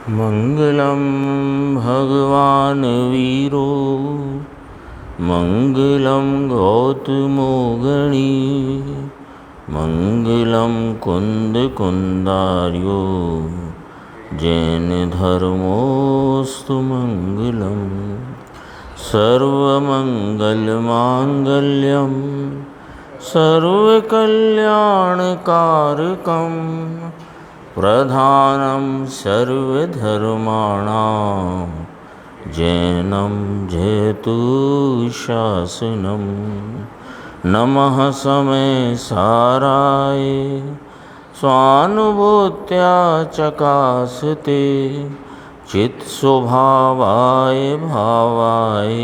मंगलम भगवान वीरो मंगलम गौतमो गणी मंगलम कुंद कुंदार्यो जैन धर्मोस्तु मंगलम सर्वमंगलमांगल्यम सर्वकल्याणकारकम प्रधानम सर्वधर्माणां जैनम जयतु शासनम। नमः समय साराय स्वानुभूत्या चकासते चित्स्वभावाय भावाय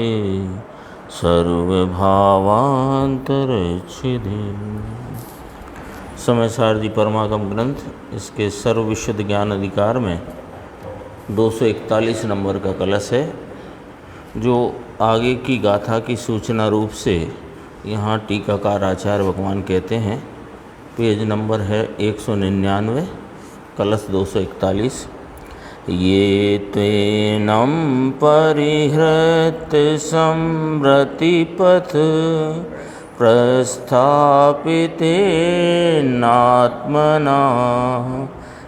सर्वभावांतरच्छिदे। समय सारथी परमागम ग्रंथ, इसके सर्वविशुद्ध ज्ञान अधिकार में 241 नंबर का कलश है, जो आगे की गाथा की सूचना रूप से यहाँ टीकाकार आचार्य भगवान कहते हैं। पेज नंबर है 199, कलश 241। ये त्वेनं परिहृत समृतिपथ प्रस्थापितेनात्मना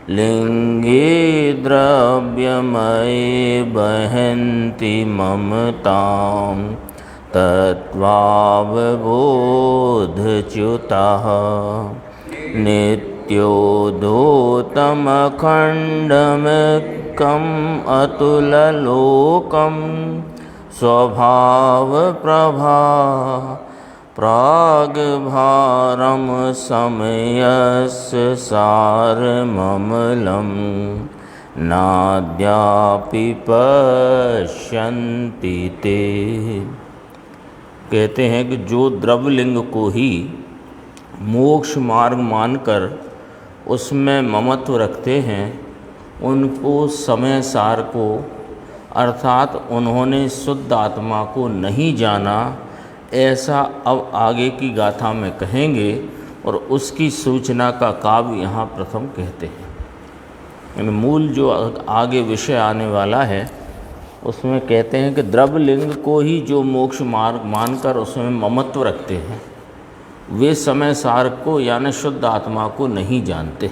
लिंगे द्रव्यमये बहन्ति ममतां तत्त्वावबोधच्युताः नित्योद्धतमखण्डमकम् अतुललोकं स्वभावप्रभा प्राग्भारं समयस्य सारममलं नाद्यापि पश्यन्ति ते। कहते हैं कि जो द्रव्यलिंग को ही मोक्ष मार्ग मानकर उसमें ममत्व रखते हैं, उनको समय सार को अर्थात उन्होंने शुद्ध आत्मा को नहीं जाना, ऐसा अब आगे की गाथा में कहेंगे और उसकी सूचना का काव्य यहाँ प्रथम कहते हैं। यानी मूल जो आगे विषय आने वाला है उसमें कहते हैं कि द्रव्यलिंग को ही जो मोक्ष मार्ग मानकर उसमें ममत्व रखते हैं, वे समय सार को यानी शुद्ध आत्मा को नहीं जानते।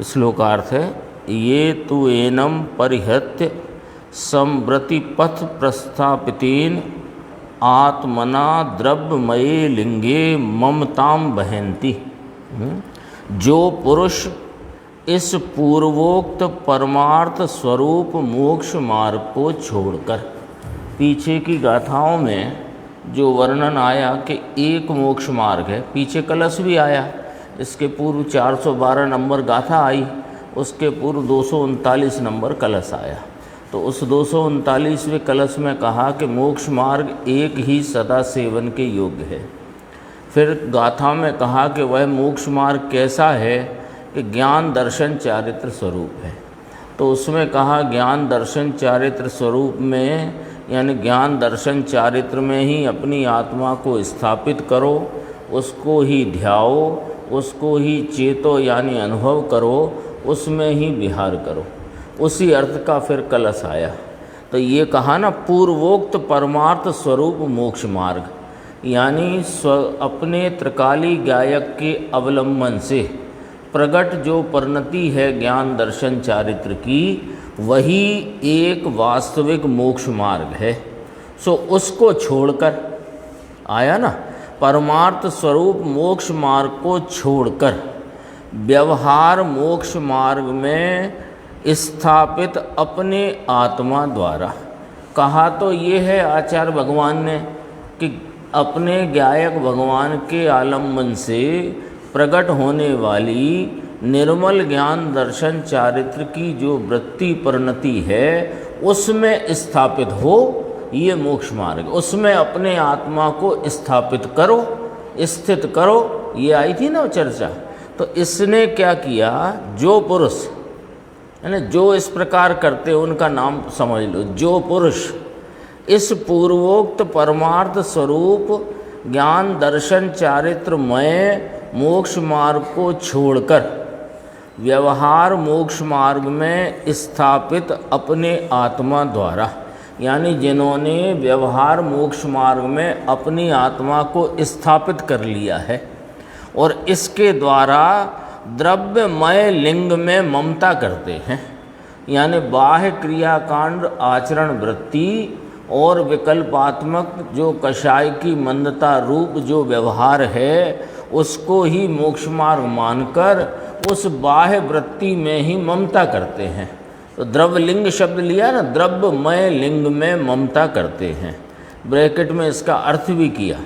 श्लोकार्थ है, ये तु एनम परिहत्य समृति पथ प्रस्थापितेन आत्मना द्रव्यमये लिंगे ममताम बहन्ति। जो पुरुष इस पूर्वोक्त परमार्थ स्वरूप मोक्ष मार्ग को छोड़कर, पीछे की गाथाओं में जो वर्णन आया कि एक मोक्ष मार्ग है, पीछे कलश भी आया, इसके पूर्व 412 नंबर गाथा आई, उसके पूर्व 239 नंबर कलश आया। तो उस 239वें कलश में कहा कि मोक्ष मार्ग एक ही सदा सेवन के योग्य है। फिर गाथा में कहा कि वह मोक्ष मार्ग कैसा है कि ज्ञान दर्शन चारित्र स्वरूप है। तो उसमें कहा ज्ञान दर्शन चारित्र स्वरूप में, यानी ज्ञान दर्शन चारित्र में ही अपनी आत्मा को स्थापित करो, उसको ही ध्याओ, उसको ही चेतो यानी अनुभव करो, उसमें ही विहार करो। उसी अर्थ का फिर कलश आया। तो ये कहा ना, पूर्वोक्त परमार्थ स्वरूप मोक्ष मार्ग, यानी अपने त्रिकाली गायक के अवलंबन से प्रगट जो परिणति है ज्ञान दर्शन चारित्र की, वही एक वास्तविक मोक्ष मार्ग है। सो उसको छोड़कर आया ना, परमार्थ स्वरूप मोक्ष मार्ग को छोड़कर व्यवहार मोक्ष मार्ग में स्थापित अपने आत्मा द्वारा। कहा तो ये है आचार्य भगवान ने कि अपने गायक भगवान के आलम्बन से प्रकट होने वाली निर्मल ज्ञान दर्शन चारित्र की जो वृत्ति परिणति है, उसमें स्थापित हो, ये मोक्ष मार्ग, उसमें अपने आत्मा को स्थापित करो, स्थित करो। ये आई थी ना चर्चा। तो इसने क्या किया, जो पुरुष यानी जो इस प्रकार करते उनका नाम समझ लो, जो पुरुष इस पूर्वोक्त परमार्थ स्वरूप ज्ञान दर्शन चारित्रमय मोक्ष मार्ग को छोड़कर व्यवहार मोक्ष मार्ग में स्थापित अपने आत्मा द्वारा, यानी जिन्होंने व्यवहार मोक्ष मार्ग में अपनी आत्मा को स्थापित कर लिया है और इसके द्वारा द्रव्यमय लिंग में ममता करते हैं, यानी बाह्य क्रियाकांड आचरण वृत्ति और विकल्पात्मक जो कषाय की मंदता रूप जो व्यवहार है उसको ही मोक्ष मार्ग मानकर उस बाह्य वृत्ति में ही ममता करते हैं। तो द्रव्यलिंग शब्द लिया ना, द्रव्यमय लिंग में ममता करते हैं, ब्रैकेट में इसका अर्थ भी किया,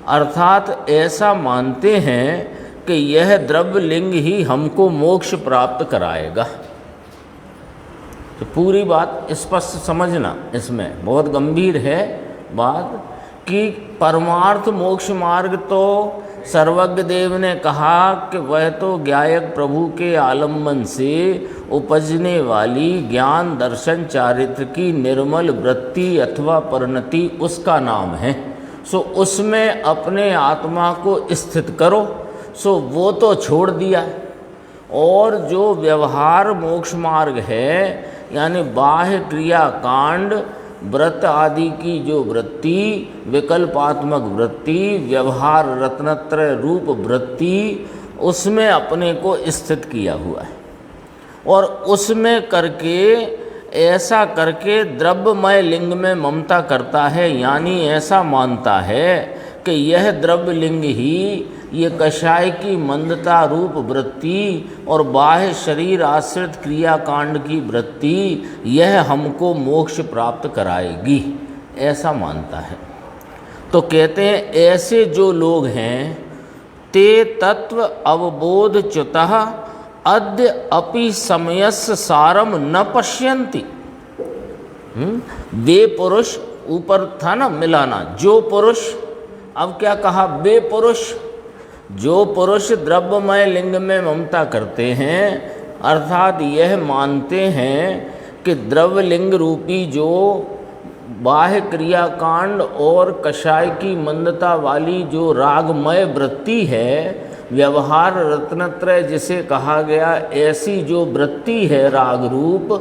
अर्थात ऐसा मानते हैं कि यह द्रव्यलिंग ही हमको मोक्ष प्राप्त कराएगा। तो पूरी बात स्पष्ट समझना, इसमें बहुत गंभीर है बात कि परमार्थ मोक्ष मार्ग तो सर्वज्ञ देव ने कहा कि वह तो ज्ञायक प्रभु के आलम्बन से उपजने वाली ज्ञान दर्शन चारित्र की निर्मल वृत्ति अथवा परिणति उसका नाम है। सो उसमें अपने आत्मा को स्थित करो, सो वो तो छोड़ दिया। और जो व्यवहार मोक्ष मार्ग है यानी बाह्य क्रिया कांड व्रत आदि की जो वृत्ति, विकल्पात्मक वृत्ति, व्यवहार रत्नत्रय रूप वृत्ति, उसमें अपने को स्थित किया हुआ है और उसमें करके ऐसा करके द्रव्यमय लिंग में ममता करता है, यानी ऐसा मानता है कि यह द्रव्यलिंग ही ये कषाय की मंदता रूप वृत्ति और बाह्य शरीर आश्रित क्रियाकांड की वृत्ति यह हमको मोक्ष प्राप्त कराएगी, ऐसा मानता है। तो कहते हैं ऐसे जो लोग हैं ते तत्व अवबोध च्युतः अद्य अपि समयस्य सारम न पश्यन्ति। वे पुरुष, ऊपर था ना मिलाना, जो पुरुष, अब क्या कहा, वे पुरुष, जो पुरुष द्रव्यमय लिंग में ममता करते हैं, अर्थात यह मानते हैं कि द्रव्यलिंग रूपी जो बाह्य क्रियाकांड और कषाय की मंदता वाली जो रागमय वृत्ति है, व्यवहार रत्नत्रय जिसे कहा गया, ऐसी जो वृत्ति है राग रूप,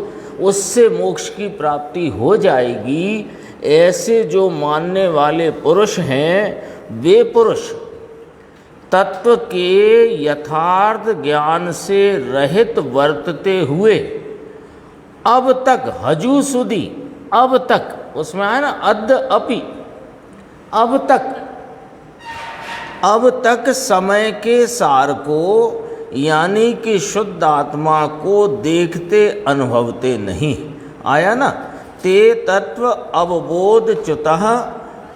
उससे मोक्ष की प्राप्ति हो जाएगी। ऐसे जो मानने वाले पुरुष हैं, वे पुरुष तत्व के यथार्थ ज्ञान से रहित वर्तते हुए अब तक हजू सुधी, अब तक उसमें आया ना अद्य अपि, अब तक समय के सार को यानी कि शुद्ध आत्मा को देखते अनुभवते नहीं। आया ना, ते तत्व अवबोध च्युतः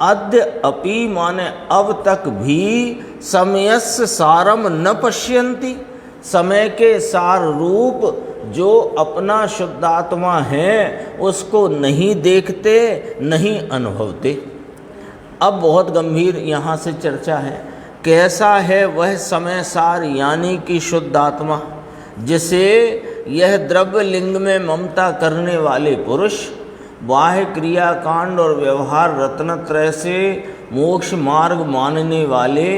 अद्य अपि माने अब तक भी समयस्य सारम न पश्यन्ति, समय के सार रूप जो अपना शुद्धात्मा है उसको नहीं देखते, नहीं अनुभवते। अब बहुत गंभीर यहाँ से चर्चा है, कैसा है वह समय सार यानी कि शुद्धात्मा जिसे यह द्रव्य लिंग में ममता करने वाले पुरुष बाह्य क्रियाकांड और व्यवहार रत्नत्रय से मोक्ष मार्ग मानने वाले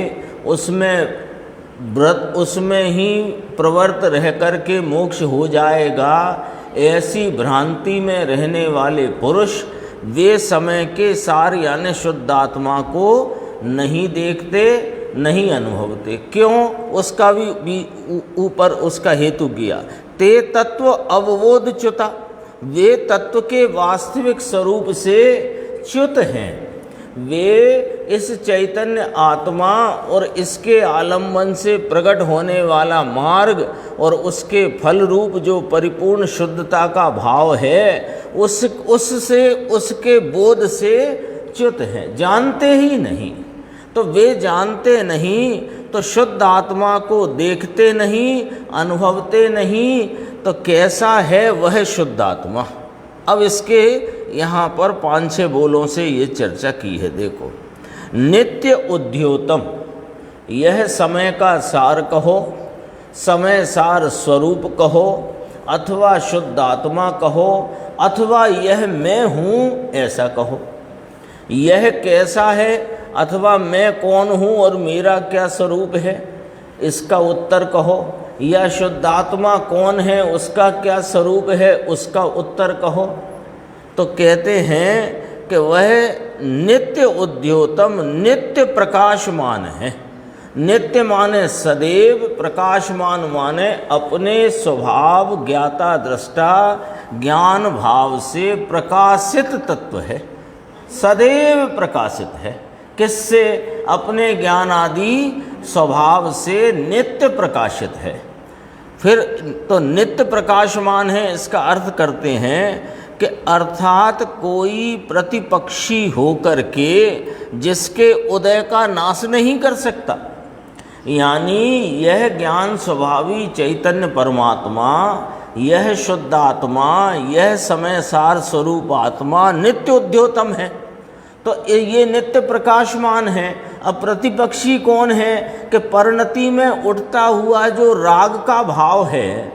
उसमें ही प्रवृत्त रह कर के मोक्ष हो जाएगा, ऐसी भ्रांति में रहने वाले पुरुष वे समय के सार यानी शुद्धात्मा को नहीं देखते, नहीं अनुभवते। क्यों? उसका भी ऊपर उसका हेतु किया। ते तत्व अवबोध च्युता, वे तत्व के वास्तविक स्वरूप से च्युत हैं। वे इस चैतन्य आत्मा और इसके आलंबन से प्रकट होने वाला मार्ग और उसके फल रूप जो परिपूर्ण शुद्धता का भाव है उससे उसके बोध से च्युत हैं, जानते ही नहीं। तो वे जानते नहीं तो शुद्ध आत्मा को देखते नहीं, अनुभवते नहीं, तो कैसा है वह शुद्ध आत्मा। अब इसके यहाँ पर 5-6 बोलों से ये चर्चा की है। देखो, नित्य उद्योतम, यह समय का सार कहो, समय सार स्वरूप कहो, अथवा शुद्ध आत्मा कहो, अथवा यह मैं हूँ ऐसा कहो। यह कैसा है अथवा मैं कौन हूँ और मेरा क्या स्वरूप है, इसका उत्तर कहो। या शुद्ध आत्मा कौन है, उसका क्या स्वरूप है, उसका उत्तर कहो। तो कहते हैं कि वह नित्य उद्योतम, नित्य प्रकाशमान है। नित्य माने सदैव, प्रकाशमान माने अपने स्वभाव ज्ञाता दृष्टा ज्ञान भाव से प्रकाशित तत्व है, सदैव प्रकाशित है। किससे? अपने ज्ञान आदि स्वभाव से नित्य प्रकाशित है। फिर तो नित्य प्रकाशमान है, इसका अर्थ करते हैं कि अर्थात कोई प्रतिपक्षी होकर के जिसके उदय का नाश नहीं कर सकता। यानी यह ज्ञान स्वभावी चैतन्य परमात्मा, यह शुद्ध आत्मा, यह समय सार स्वरूप आत्मा नित्य उद्योतम है, तो ये नित्य प्रकाशमान है। अब प्रतिपक्षी कौन है कि परिणति में उठता हुआ जो राग का भाव है,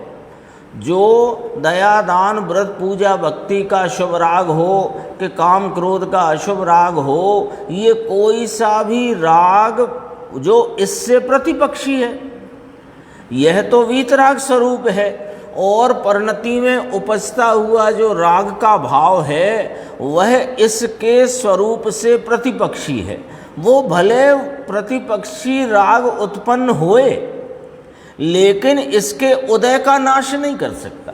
जो दया दान व्रत पूजा भक्ति का शुभ राग हो कि काम क्रोध का अशुभ राग हो, ये कोई सा भी राग जो इससे प्रतिपक्षी है, यह तो वीतराग स्वरूप है। और परिणति में उपजता हुआ जो राग का भाव है वह इसके स्वरूप से प्रतिपक्षी है। वो भले प्रतिपक्षी राग उत्पन्न होए लेकिन इसके उदय का नाश नहीं कर सकता।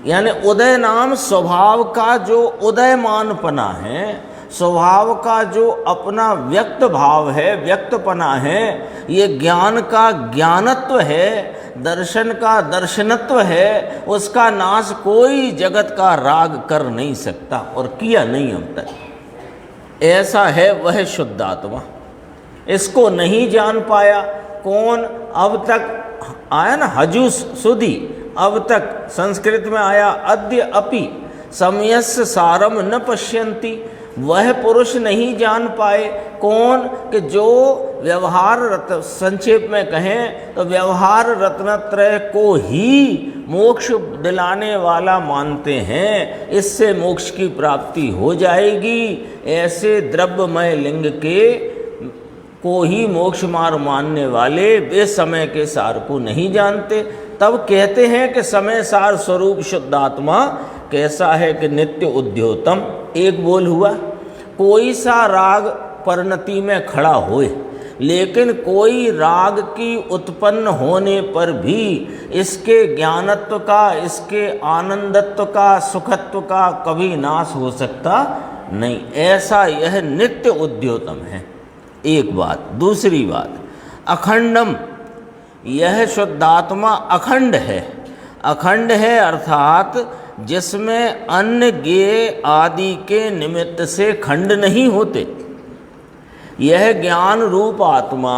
यानी उदय नाम स्वभाव का जो उदयमानपना है, स्वभाव का जो अपना व्यक्त भाव है, व्यक्तपना है, ये ज्ञान का ज्ञानत्व है, दर्शन का दर्शनत्व है, उसका नाश कोई जगत का राग कर नहीं सकता और किया नहीं अब तक। ऐसा है वह शुद्ध आत्मा। इसको नहीं जान पाया कौन? अब तक आया ना हजूस सुधी, अब तक संस्कृत में आया अद्य अपि समयस्य सारम न पश्यन्ति। वह पुरुष नहीं जान पाए कौन? कि जो व्यवहार रत्न, संक्षेप में कहें तो व्यवहार रत्नत्रय को ही मोक्ष दिलाने वाला मानते हैं, इससे मोक्ष की प्राप्ति हो जाएगी। ऐसे द्रव्यमय लिंग के को ही मोक्ष मार्ग मानने वाले वे समय के सार को नहीं जानते। तब कहते हैं कि समय सार स्वरूप शुद्ध आत्मा कैसा है कि नित्य उद्योतम। एक बोल हुआ, कोई सा राग परिणति में खड़ा होए लेकिन कोई राग की उत्पन्न होने पर भी इसके ज्ञानत्व का, इसके आनंदत्व का, सुखत्व का कभी नाश हो सकता नहीं। ऐसा यह नित्य उद्योतम है। एक बात। दूसरी बात, अखंडम, यह शुद्धात्मा अखंड है। अखंड है अर्थात जिसमें अन्य ज्ञेय आदि के निमित्त से खंड नहीं होते। यह ज्ञान रूप आत्मा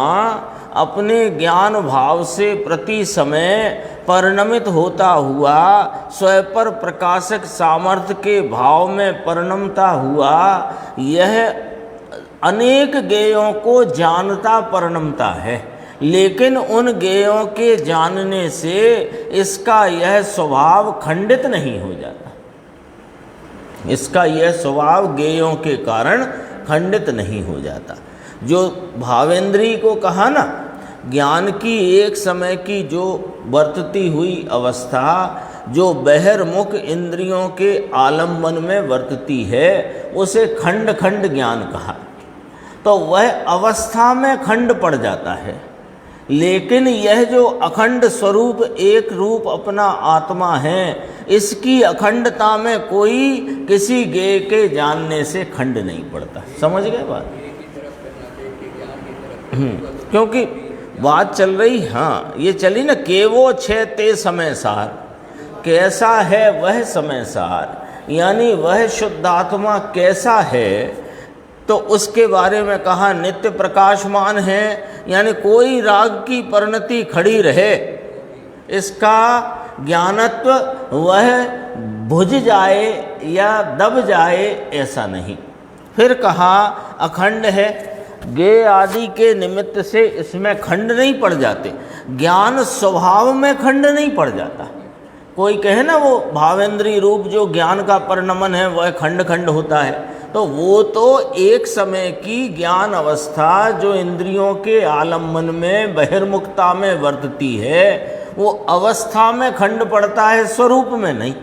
अपने ज्ञान भाव से प्रति समय परिणमित होता हुआ स्वयं पर प्रकाशक सामर्थ्य के भाव में परिणमता हुआ, यह अनेक ज्ञेयों को जानता परिणमता है, लेकिन उन ज्ञेयों के जानने से इसका यह स्वभाव खंडित नहीं हो जाता। इसका यह स्वभाव ज्ञेयों के कारण खंडित नहीं हो जाता। जो भावेंद्री को कहा ना, ज्ञान की एक समय की जो वर्तती हुई अवस्था, जो बहिर्मुख इंद्रियों के आलम्बन में वर्तती है, उसे खंड खंड ज्ञान कहा। तो वह अवस्था में खंड पड़ जाता है, लेकिन यह जो अखंड स्वरूप एक रूप अपना आत्मा है, इसकी अखंडता में कोई किसी ज्ञेय के जानने से खंड नहीं पड़ता। समझ गए बात? क्योंकि बात चल रही, हाँ ये चली ना, केवो छे ते समय सार, कैसा है वह समय सार, यानी वह शुद्ध आत्मा कैसा है, तो उसके बारे में कहा नित्य प्रकाशमान है। यानी कोई राग की परिणति खड़ी रहे, इसका ज्ञानत्व वह बुझ जाए या दब जाए ऐसा नहीं। फिर कहा अखंड है, ज्ञेय आदि के निमित्त से इसमें खंड नहीं पड़ जाते, ज्ञान स्वभाव में खंड नहीं पड़ जाता। कोई कहे ना वो भावेंद्रीय रूप जो ज्ञान का परिणमन है वह खंड खंड होता है, तो वो तो एक समय की ज्ञान अवस्था जो इंद्रियों के आलम्बन में बहिर्मुखता में वर्तती है, वो अवस्था में खंड पड़ता है, स्वरूप में नहीं।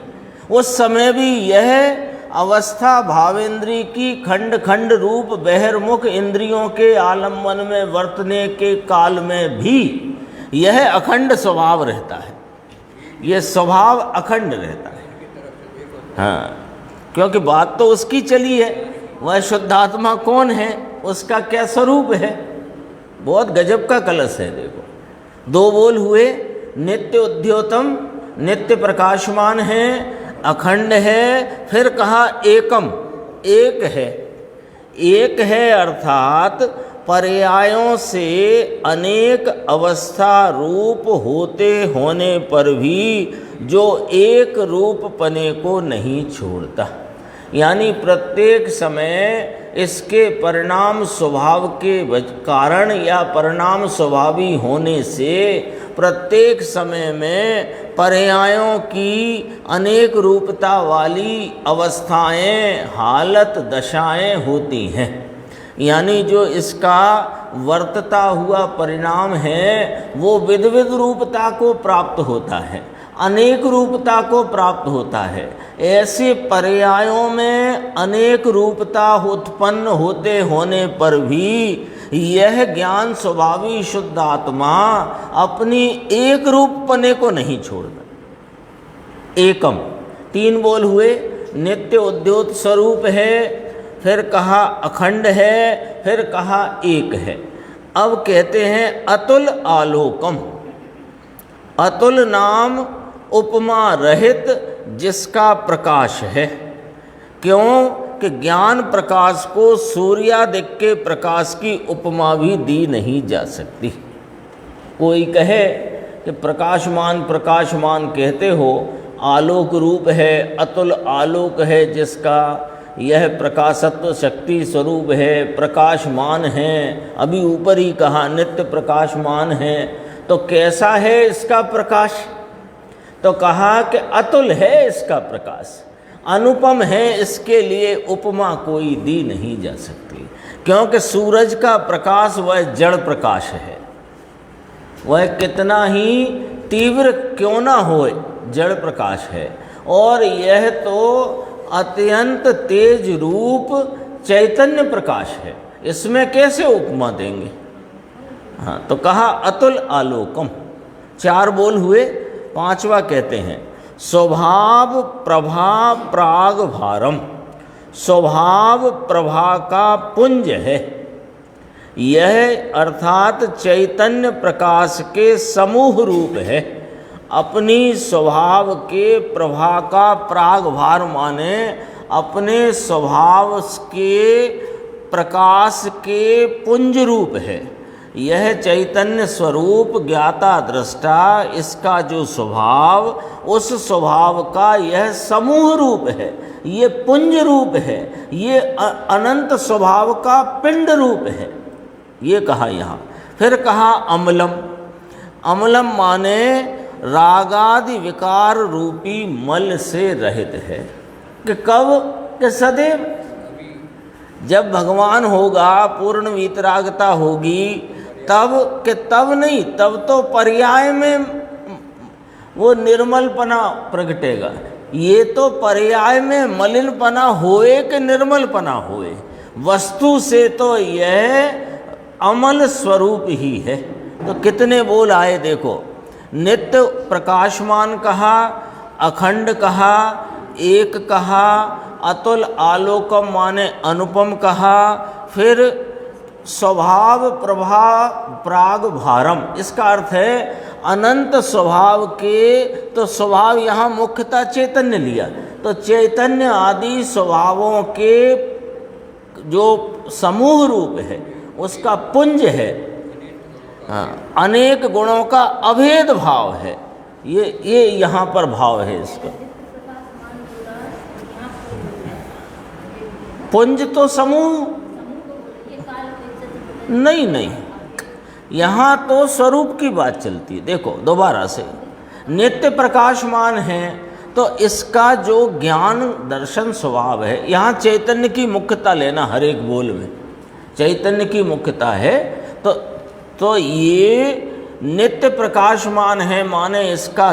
उस समय भी यह अवस्था भावेंद्री की खंड खंड रूप बहिर्मुख इंद्रियों के आलम्बन में वर्तने के काल में भी यह अखंड स्वभाव रहता है, यह स्वभाव अखंड रहता है। हाँ, क्योंकि बात तो उसकी चली है, वह शुद्धात्मा कौन है, उसका क्या स्वरूप है। बहुत गजब का कलश है। देखो, दो बोल हुए, नित्य उद्योतम, नित्य प्रकाशमान है, अखंड है। फिर कहा एकम, एक है। एक है अर्थात पर्यायों से अनेक अवस्था रूप होते होने पर भी जो एक रूप पने को नहीं छोड़ता, यानी प्रत्येक समय इसके परिणाम स्वभाव के कारण या परिणाम स्वभावी होने से प्रत्येक समय में पर्यायों की अनेक रूपता वाली अवस्थाएं, हालत, दशाएं होती हैं। यानी जो इसका वर्तता हुआ परिणाम है वो विध विध रूपता को प्राप्त होता है, अनेक रूपता को प्राप्त होता है। ऐसे पर्यायों में अनेक रूपता उत्पन्न होते होने पर भी यह ज्ञान स्वभावी शुद्ध आत्मा अपनी एक रूपपने को नहीं छोड़ता। एकम, तीन बोल हुए, नित्य उद्योत स्वरूप है, फिर कहा अखंड है, फिर कहा एक है। अब कहते हैं अतुल आलोकम। अतुल नाम उपमा रहित जिसका प्रकाश है। क्यों कि ज्ञान प्रकाश को सूर्यादिक के प्रकाश की उपमा भी दी नहीं जा सकती। कोई कहे कि प्रकाशमान प्रकाशमान कहते हो, आलोक रूप है, अतुल आलोक है जिसका, यह प्रकाशत्व शक्ति स्वरूप है, प्रकाशमान है। अभी ऊपर ही कहा नित्य प्रकाशमान है, तो कैसा है इसका प्रकाश? तो कहा कि अतुल है इसका प्रकाश, अनुपम है, इसके लिए उपमा कोई दी नहीं जा सकती। क्योंकि सूरज का प्रकाश वह जड़ प्रकाश है, वह कितना ही तीव्र क्यों ना हो, जड़ प्रकाश है। और यह तो अत्यंत तेज रूप चैतन्य प्रकाश है, इसमें कैसे उपमा देंगे? हाँ, तो कहा अतुल आलोकम। चार बोल हुए, पांचवा कहते हैं स्वभाव प्रभा प्राग भारम। स्वभाव प्रभा का पुंज है, यह अर्थात चैतन्य प्रकाश के समूह रूप है। अपनी स्वभाव के प्रभा का प्राग भार माने अपने स्वभाव के प्रकाश के पुंज रूप है। यह चैतन्य स्वरूप ज्ञाता दृष्टा, इसका जो स्वभाव, उस स्वभाव का यह समूह रूप है, ये पुंज रूप है, ये अनंत स्वभाव का पिंड रूप है, ये कहा यहाँ। फिर कहा अमलम। अमलम माने रागादि विकार रूपी मल से रहित है। कि कब? कि सदैव। जब भगवान होगा, पूर्ण वीतरागता होगी, तब के तब नहीं, तब तो पर्याय में वो निर्मलपना प्रगटेगा। ये तो पर्याय में मलिनपना होए कि निर्मलपना होए, वस्तु से तो यह अमल स्वरूप ही है। तो कितने बोल आए देखो, नित्य प्रकाशमान कहा, अखंड कहा, एक कहा, अतुल आलोकम माने अनुपम कहा, फिर स्वभाव प्रभा प्राग भारम, इसका अर्थ है अनंत स्वभाव के। तो स्वभाव यहाँ मुख्यतः चैतन्य लिया, तो चैतन्य आदि स्वभावों के जो समूह रूप है उसका पुंज है। हाँ, अनेक गुणों का अभेद भाव है, ये यहाँ पर भाव है इसका। पुंज तो समूह नहीं, नहीं, यहाँ तो स्वरूप की बात चलती है। देखो दोबारा से, नित्य प्रकाशमान है तो इसका जो ज्ञान दर्शन स्वभाव है, यहाँ चैतन्य की मुख्यता लेना, हर एक बोल में चैतन्य की मुख्यता है। तो ये नित्य प्रकाशमान है माने इसका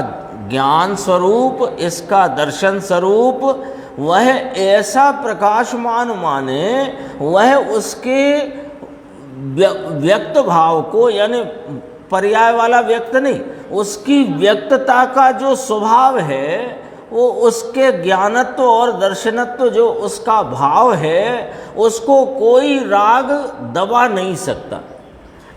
ज्ञान स्वरूप, इसका दर्शन स्वरूप, वह ऐसा प्रकाशमान माने वह उसके व्यक्त भाव को, यानी पर्याय वाला व्यक्त नहीं, उसकी व्यक्तता का जो स्वभाव है वो उसके ज्ञानत्व और दर्शनत्व जो उसका भाव है उसको कोई राग दबा नहीं सकता।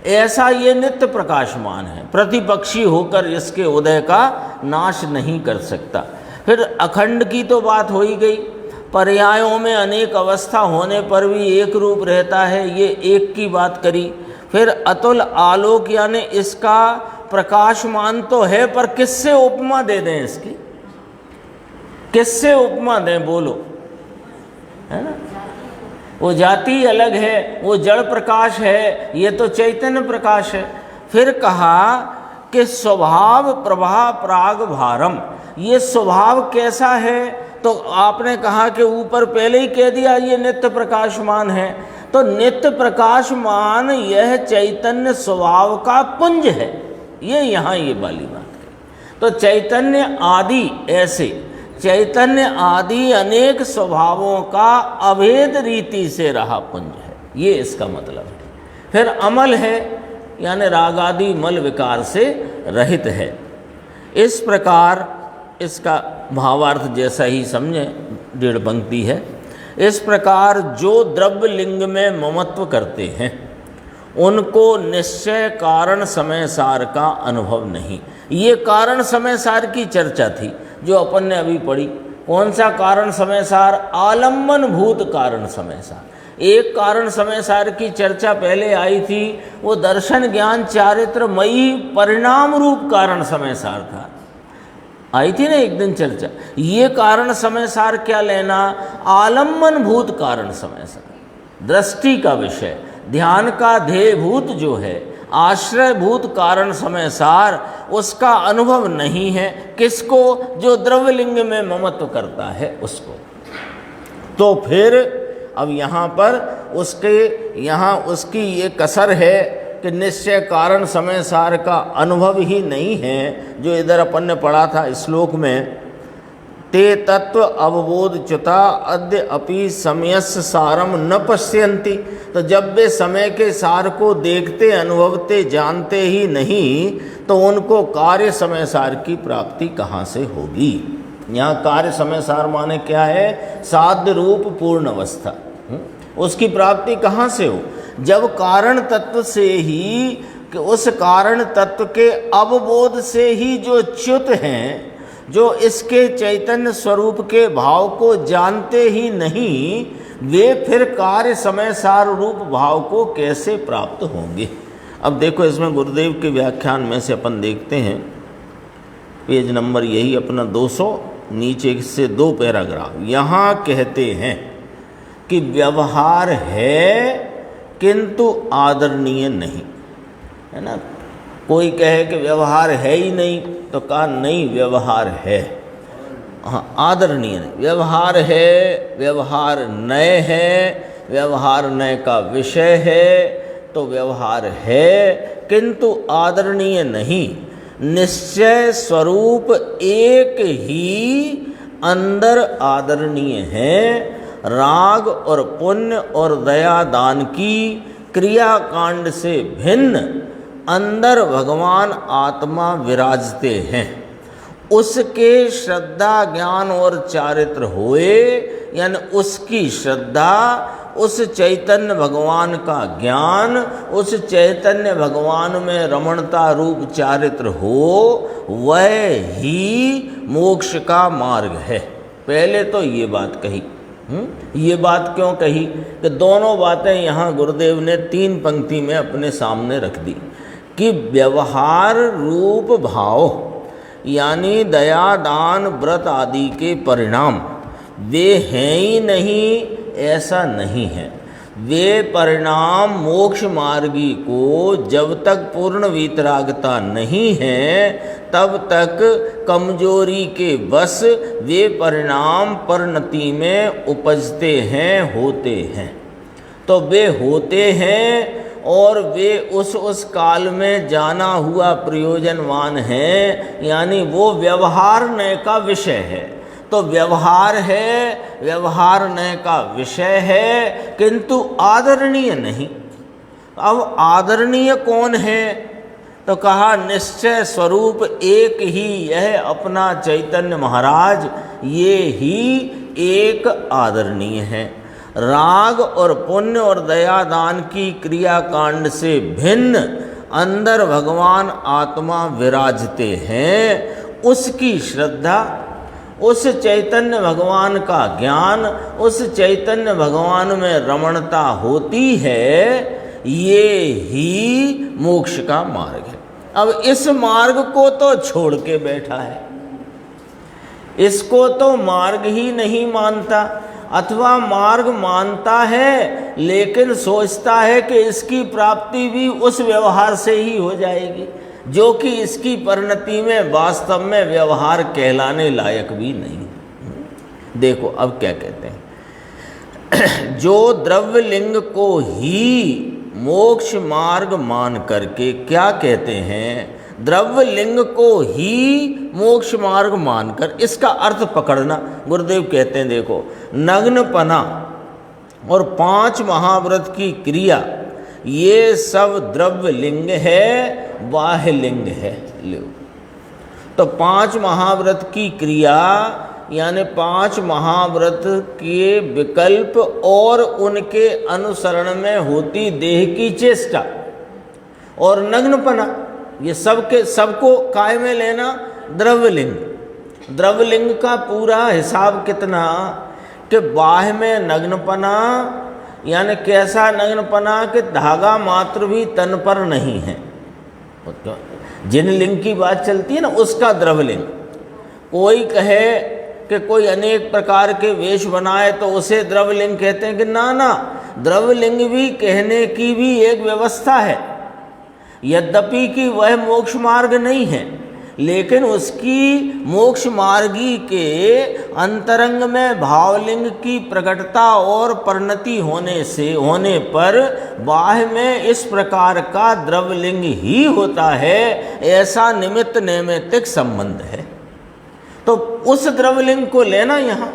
ऐसा ये नित्य प्रकाशमान है, प्रतिपक्षी होकर इसके उदय का नाश नहीं कर सकता। फिर अखंड की तो बात हो ही गई, पर्यायों में अनेक अवस्था होने पर भी एक रूप रहता है, ये एक की बात करी। फिर अतुल आलोक, यानी इसका प्रकाशमान तो है, पर किससे उपमा दे दें इसकी, किससे उपमा दें बोलो, है ना। वो जाति अलग है, वो जड़ प्रकाश है, ये तो चैतन्य प्रकाश है। फिर कहा कि स्वभाव प्रभा प्राग भारम, ये स्वभाव कैसा है, तो आपने कहा कि ऊपर पहले ही कह दिया ये नित्य प्रकाशमान है। तो नित्य प्रकाशमान यह चैतन्य स्वभाव का पुंज है, ये यहाँ ये वाली बात है। तो चैतन्य आदि, ऐसे चैतन्य आदि अनेक स्वभावों का अभेद रीति से रहा पुंज है, ये इसका मतलब है। फिर अमल है, यानी रागादि मल विकार से रहित है। इस प्रकार इसका भावार्थ जैसा ही समझें, 1.5 पंक्ति है। इस प्रकार जो द्रव्य लिंग में ममत्व करते हैं उनको निश्चय कारण समय सार का अनुभव नहीं। ये कारण समय सार की चर्चा थी जो अपन ने अभी पढ़ी। कौन सा कारण समय सार? आलम्बन भूत कारण समय सार। एक कारण समय सार की चर्चा पहले आई थी, वो दर्शन ज्ञान चारित्रमयी परिणाम रूप कारण समय सार था, आई थी ना एक दिन चर्चा। ये कारण समय सार क्या लेना? आलम्बन भूत कारण समय सार, दृष्टि का विषय, ध्यान का ध्येयभूत जो है, आश्रयभूत कारण समय सार, उसका अनुभव नहीं है। किसको? जो द्रव्यलिंग में ममत्व करता है उसको। तो फिर अब यहाँ पर उसकी ये कसर है कि निश्चय कारण समय सार का अनुभव ही नहीं है, जो इधर अपन ने पढ़ा था श्लोक में, ते तत्व अवबोध च्युता अद्य अपि समयस्य सारम न पश्यन्ति। तो जब वे समय के सार को देखते, अनुभवते, जानते ही नहीं, तो उनको कार्य समय सार की प्राप्ति कहाँ से होगी? यहाँ कार्य समय सार माने क्या है? साध्य रूप पूर्ण अवस्था, उसकी प्राप्ति कहाँ से हो? जब कारण तत्व से ही, कि उस कारण तत्व के अवबोध से ही जो च्युत हैं, जो इसके चैतन्य स्वरूप के भाव को जानते ही नहीं, वे फिर कार्य समय सार रूप भाव को कैसे प्राप्त होंगे? अब देखो इसमें गुरुदेव के व्याख्यान में से अपन देखते हैं, पेज नंबर यही अपना 200, नीचे से 2 पैराग्राफ। यहाँ कहते हैं कि व्यवहार है किंतु आदरणीय नहीं, है ना। कोई कहे कि व्यवहार है ही नहीं, तो कहा नहीं, व्यवहार है, हाँ, आदरणीय नहीं। व्यवहार है, व्यवहार नय है, व्यवहार नय का विषय है, तो व्यवहार है किंतु आदरणीय नहीं। निश्चय स्वरूप एक ही अंदर आदरणीय है। राग और पुण्य और दया दान की क्रियाकांड से भिन्न अंदर भगवान आत्मा विराजते हैं। उसके श्रद्धा ज्ञान और चारित्र होए, यानी उसकी श्रद्धा, उस चैतन्य भगवान का ज्ञान, उस चैतन्य भगवान में रमणता रूप चारित्र हो, वह ही मोक्ष का मार्ग है। पहले तो ये बात कही। ये बात क्यों कही? कि दोनों बातें यहाँ गुरुदेव ने 3 पंक्ति में अपने सामने रख दी कि व्यवहार रूप भाव, यानी दया दान व्रत आदि के परिणाम, वे हैं ही नहीं ऐसा नहीं है। वे परिणाम मोक्ष मार्गी को जब तक पूर्ण वीतरागता नहीं है तब तक कमजोरी के वश वे परिणाम परिणति में उपजते हैं, होते हैं। तो वे होते हैं और वे उस काल में जाना हुआ प्रयोजनवान है, यानी वो व्यवहार नय का विषय है। तो व्यवहार है, व्यवहार नय का विषय है, किंतु आदरणीय नहीं। अब आदरणीय कौन है? तो कहा निश्चय स्वरूप एक ही यह अपना चैतन्य महाराज, ये ही एक आदरणीय है। राग और पुण्य और दयादान की क्रिया कांड से भिन्न अंदर भगवान आत्मा विराजते हैं। उसकी श्रद्धा, उस चैतन्य भगवान का ज्ञान, उस चैतन्य भगवान में रमणता होती है, ये ही मोक्ष का मार्ग है। अब इस मार्ग को तो छोड़ के बैठा है, इसको तो मार्ग ही नहीं मानता, अथवा मार्ग मानता है लेकिन सोचता है कि इसकी प्राप्ति भी उस व्यवहार से ही हो जाएगी, जो कि इसकी परिणति में वास्तव में व्यवहार कहलाने लायक भी नहीं। देखो अब क्या कहते हैं, जो द्रव्य लिंग को ही मोक्ष मार्ग मान करके क्या कहते हैं, द्रव्य लिंग को ही मोक्ष मार्ग मानकर, इसका अर्थ पकड़ना। गुरुदेव कहते हैं देखो, नग्नपना और 5 महाव्रत की क्रिया ये सब द्रव्य लिंग है, बाह्य लिंग है। लो तो 5 महाव्रत की क्रिया यानी 5 महाव्रत के विकल्प और उनके अनुसरण में होती देह की चेष्टा और नग्नपना, ये सबको काय में लेना द्रव्यलिंग। द्रव्यलिंग का पूरा हिसाब कितना कि बाह्य में नग्नपना, यानी कैसा नग्नपना कि धागा मात्र भी तन पर नहीं है। जिन लिंग की बात चलती है ना, उसका द्रव्यलिंग। कोई कहे कि कोई अनेक प्रकार के वेश बनाए तो उसे द्रव्यलिंग कहते हैं कि ना, द्रव्यलिंग भी कहने की भी एक व्यवस्था है, यद्यपि कि वह मोक्ष मार्ग नहीं है, लेकिन उसकी मोक्ष मार्गी के अंतरंग में भावलिंग की प्रकटता और परिणति होने पर बाह्य में इस प्रकार का द्रव्यलिंग ही होता है, ऐसा निमित्त नैमित्तिक संबंध है। तो उस द्रव्यलिंग को लेना यहाँ।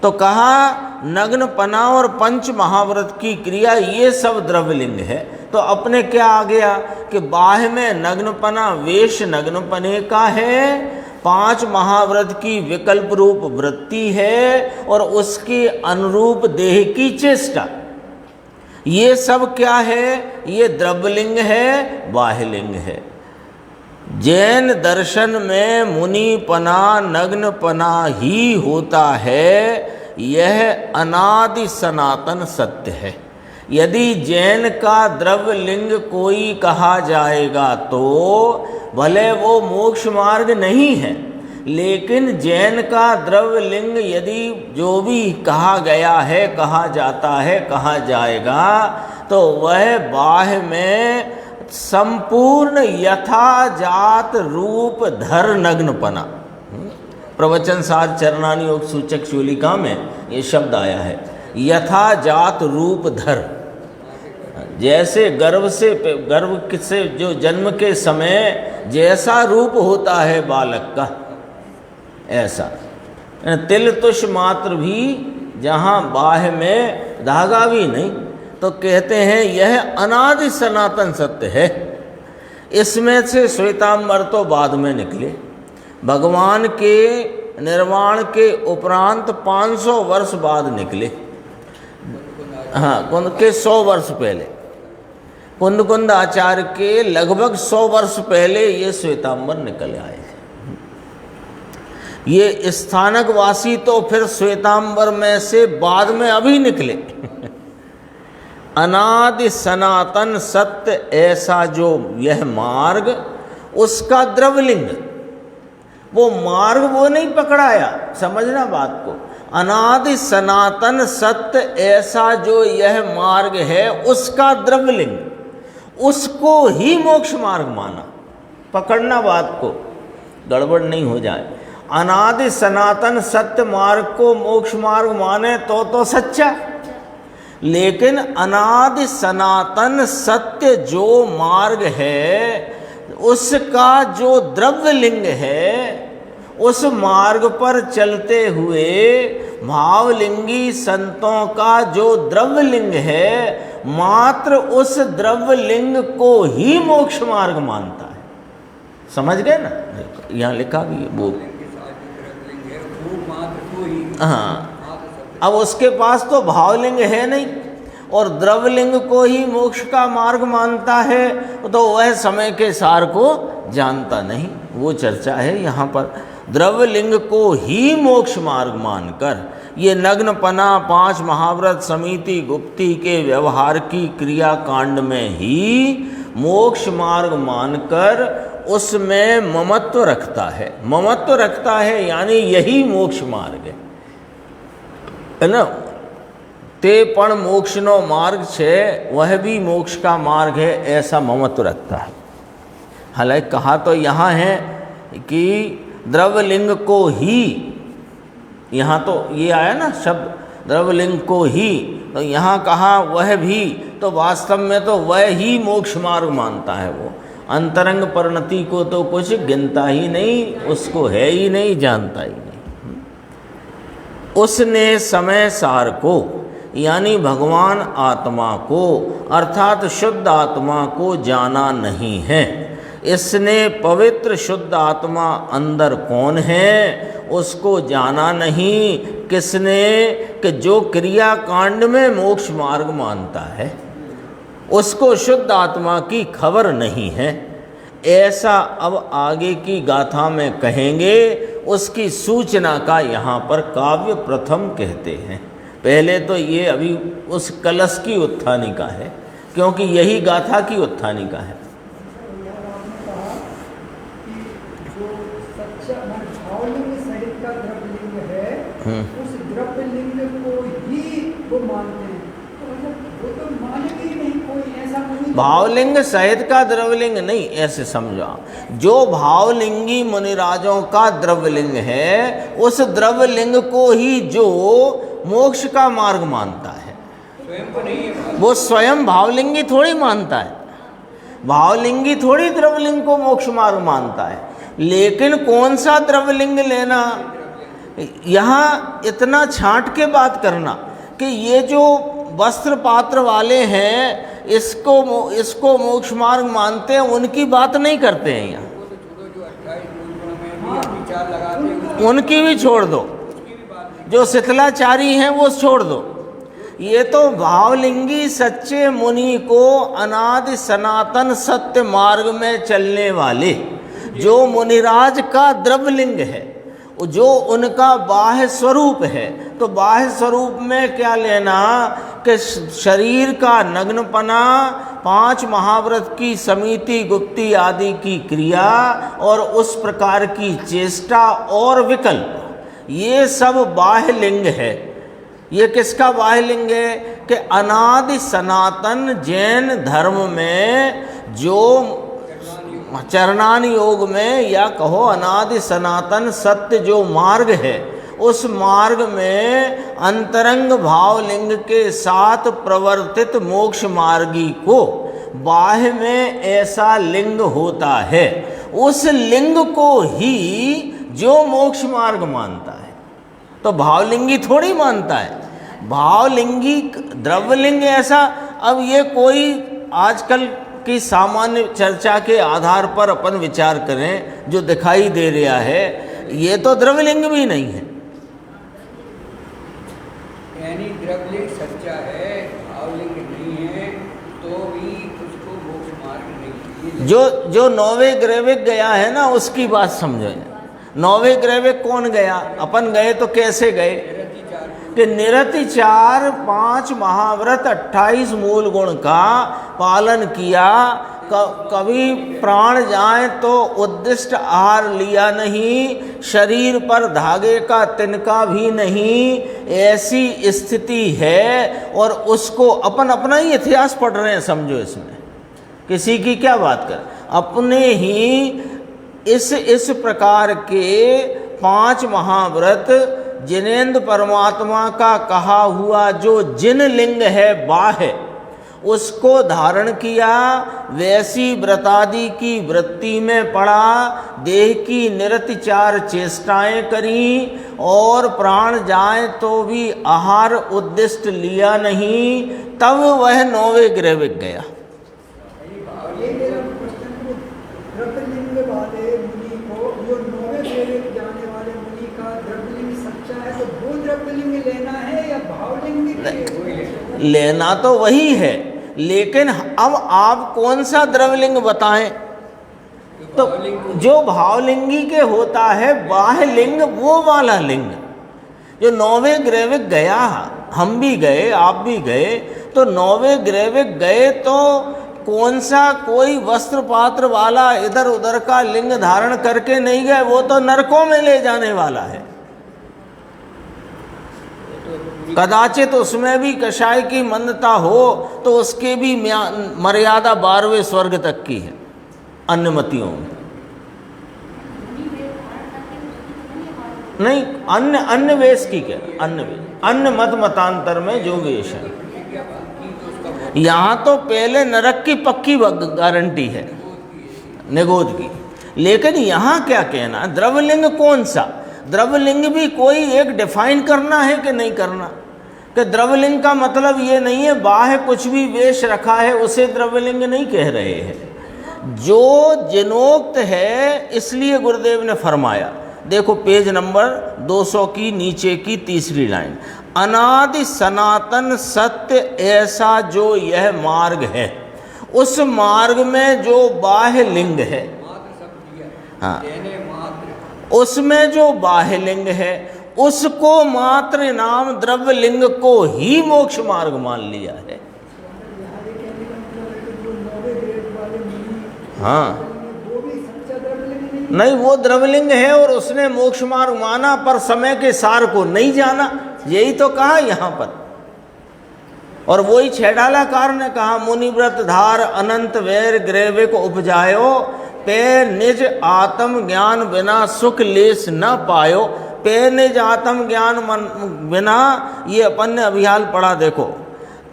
तो कहा नग्नपना और 5 महाव्रत की क्रिया ये सब द्रव्यलिंग है। तो अपने क्या आ गया कि बाह्य में नग्नपना वेश नग्नपने का है, 5 महाव्रत की विकल्प रूप वृत्ति है और उसके अनुरूप देह की चेष्टा, ये सब क्या है? ये द्रव्यलिंग है, बाह्यलिंग है। जैन दर्शन में मुनिपना नग्नपना ही होता है, यह अनादि सनातन सत्य है। यदि जैन का द्रव्यलिंग कोई कहा जाएगा तो भले वो मोक्ष मार्ग नहीं है, लेकिन जैन का द्रव्यलिंग यदि जो भी कहा गया है, कहा जाता है, कहा जाएगा, तो वह बाह्य में संपूर्ण यथाजात रूप धर नग्नपना। प्रवचन सार चरणानी योग सूचक शूलिका में ये शब्द आया है, यथाजात रूप धर। जैसे गर्भ से जो जन्म के समय जैसा रूप होता है बालक का, ऐसा तिल तुष मात्र भी जहाँ बाह्य में धागा भी नहीं, तो कहते हैं यह अनादि सनातन सत्य है। इसमें से श्वेतांबर तो बाद में निकले, भगवान के निर्वाण के उपरांत 500 वर्ष बाद निकले। हाँ, कुंद के 100 वर्ष पहले, कुंद आचार्य के लगभग 100 वर्ष पहले ये श्वेतांबर निकल आए। ये स्थानक वासी तो फिर श्वेतांबर में से बाद में अभी निकले। अनादि सनातन सत्य ऐसा जो यह मार्ग, उसका द्रव्यलिंग, वो मार्ग वो नहीं पकड़ाया, समझना बात को। अनादि सनातन सत्य ऐसा जो यह मार्ग है उसका द्रव्यलिंग, उसको ही मोक्ष मार्ग माना। पकड़ना बात को, गड़बड़ नहीं हो जाए। अनादि सनातन सत्य मार्ग को मोक्ष मार्ग माने तो सच्चा, लेकिन अनादि सनातन सत्य जो मार्ग है उसका जो द्रव्यलिंग है, उस मार्ग पर चलते हुए भावलिंगी संतों का जो द्रव्यलिंग है, मात्र उस द्रव्यलिंग को ही मोक्ष मार्ग मानता है। समझ गए ना? यहाँ लिखा भी है वो। हाँ, अब उसके पास तो भावलिंग है नहीं और द्रव्यलिंग को ही मोक्ष का मार्ग मानता है, तो वह समय के सार को जानता नहीं। वो चर्चा है यहाँ पर। द्रव्यलिंग को ही मोक्ष मार्ग मानकर ये नग्नपना 5 महाव्रत समिति गुप्ती के व्यवहार की क्रिया कांड में ही मोक्ष मार्ग मानकर उसमें ममत्व रखता है। ममत्व रखता है यानी यही मोक्ष मार्ग है ना। ते पण मोक्षनो मार्ग छे, वह भी मोक्ष का मार्ग है, ऐसा ममत्व रखता है। हालांकि कहा तो यहाँ है कि द्रव्यलिंग को ही, यहाँ तो ये आया ना शब्द द्रव्यलिंग को ही, तो यहाँ कहा वह भी, तो वास्तव में तो वह ही मोक्ष मार्ग मानता है। वो अंतरंग परिणति को तो कुछ गिनता ही नहीं, उसको है ही नहीं, जानता ही नहीं। उसने समय सार को यानी भगवान आत्मा को अर्थात शुद्ध आत्मा को जाना नहीं है। इसने पवित्र शुद्ध आत्मा अंदर कौन है उसको जाना नहीं। किसने? कि जो क्रिया कांड में मोक्ष मार्ग मानता है, उसको शुद्ध आत्मा की खबर नहीं है। ऐसा अब आगे की गाथा में कहेंगे। उसकी सूचना का यहाँ पर काव्य प्रथम कहते हैं। पहले तो ये अभी उस कलश की उत्थानिका है, क्योंकि यही गाथा की उत्थानिका है। उस द्रव्यलिंग को ही वो मानते हैं, तो मतलब वो तो मानेंगे ही नहीं, कोई ऐसा नहीं। भावलिंग सहित का द्रव्यलिंग नहीं, ऐसे समझो। जो भावलिंगी मुनिराजों का द्रव्यलिंग है, उस द्रव्यलिंग को ही जो मोक्ष का मार्ग मानता है, वो स्वयं भावलिंगी थोड़ी मानता है। भावलिंगी थोड़ी द्रव्यलिंग को मोक्ष मार्ग मानता है। लेकिन कौन सा द्रव्यलिंग लेना, यहाँ इतना छांट के बात करना कि ये जो वस्त्र पात्र वाले हैं इसको मोक्ष मार्ग मानते हैं, उनकी बात नहीं करते हैं यहाँ। उनकी भी छोड़ दो, जो शिथिलाचारी हैं वो छोड़ दो। ये तो भावलिंगी सच्चे मुनि को अनादि सनातन सत्य मार्ग में चलने वाले जो मुनिराज का द्रव्यलिंग है, जो उनका बाह्य स्वरूप है, तो बाह्य स्वरूप में क्या लेना कि शरीर का नग्नपना, 5 महाव्रत की समिति गुप्ती आदि की क्रिया और उस प्रकार की चेष्टा और विकल्प, ये सब बाह्य लिंग है। ये किसका बाह्य लिंग है कि अनादि सनातन जैन धर्म में जो चरणान योग में, या कहो अनादि सनातन सत्य जो मार्ग है, उस मार्ग में अंतरंग भावलिंग के साथ प्रवर्तित मोक्ष मार्गी को बाह्य में ऐसा लिंग होता है, उस लिंग को ही जो मोक्ष मार्ग मानता है। तो भावलिंगी थोड़ी मानता है। भावलिंगी द्रव्यलिंग ऐसा, अब ये कोई आजकल की सामान्य चर्चा के आधार पर अपन विचार करें, जो दिखाई दे रहा है ये तो द्रव्यलिंग भी नहीं है। यानी द्रव्यलिंग सच्चा है, भावलिंग नहीं है, तो भी उसको मोक्ष मार्ग नहीं। जो नौवे ग्रेविक गया है ना, उसकी बात समझो। नौवे ग्रेविक कौन गया? अपन गए तो कैसे गए? कि निरतिचार 5 महाव्रत 28 मूल गुण का पालन किया, कभी प्राण जाए तो उद्दिष्ट आहार लिया नहीं, शरीर पर धागे का तिनका भी नहीं, ऐसी स्थिति है। और उसको अपन अपना ही इतिहास पढ़ रहे हैं, समझो इसमें किसी की क्या बात कर, अपने ही इस प्रकार के 5 महाव्रत जिनेन्द्र परमात्मा का कहा हुआ जो जिन लिंग है बाह्य, उसको धारण किया, वैसी व्रतादि की वृत्ति में पड़ा, देह की निरतिचार चेष्टाएं करी, और प्राण जाए तो भी आहार उद्दिष्ट लिया नहीं, तब वह 9वें ग्रह में गया। ये मेरा प्रश्न है, द्रव्यलिंग वाले मुनि को, जो 9वें ग्रह में जाने वाले मुनि का द्रव्यलिंग सच्चा है, तो वो द्रव्यलिंग लेना है या भावलिंग लेना? तो वही है, लेकिन अब आप कौन सा द्रव्यलिंग बताएं? तो जो भावलिंगी के होता है बाह्य लिंग, वो वाला लिंग जो 9वें ग्रह में गया, हम भी गए, आप भी गए, तो 9वें ग्रह में गए तो कौन सा कोई वस्त्र पात्र वाला इधर उधर का लिंग धारण करके नहीं गए, वो तो नरकों में ले जाने वाला है। कदाचित उसमें भी कषाय की मंदता हो तो उसके भी मर्यादा 12वें स्वर्ग तक की है अन्नमतियों में। नहीं, अन्य वेश की क्या, अन्य मत मतांतर में जो वेश है, यहाँ तो पहले नरक की पक्की गारंटी है निगोद की। लेकिन यहाँ क्या कहना, द्रव्यलिंग कौन सा? द्रव्यलिंग भी कोई एक डिफाइन करना है कि नहीं करना, कि द्रव्यलिंग का मतलब ये नहीं है बाह्य कुछ भी वेश रखा है उसे द्रव्यलिंग नहीं कह रहे हैं, जो जिनोक्त है। इसलिए गुरुदेव ने फरमाया, देखो पेज नंबर 200 की नीचे की तीसरी लाइन, अनादि सनातन सत्य ऐसा जो यह मार्ग है, उस मार्ग में जो बाह्य लिंग है, हाँ, उसमें जो बाह्य लिंग है उसको मात्र नाम द्रव्य लिंग को ही मोक्ष मार्ग मान लिया है। हाँ, नहीं, वो द्रव्यलिंग है और उसने मोक्ष मार्ग माना, पर समय के सार को नहीं जाना, यही तो कहा यहाँ पर। और वही छेडालाकार ने कहा, मुनिव्रत धार अनंत वैर ग्रैवे को उपजायो, पे निज आत्म ज्ञान बिना सुख लेस न पायो। पे निज आत्म ज्ञान बिना, ये अपन ने अभिहाल पढ़ा, देखो,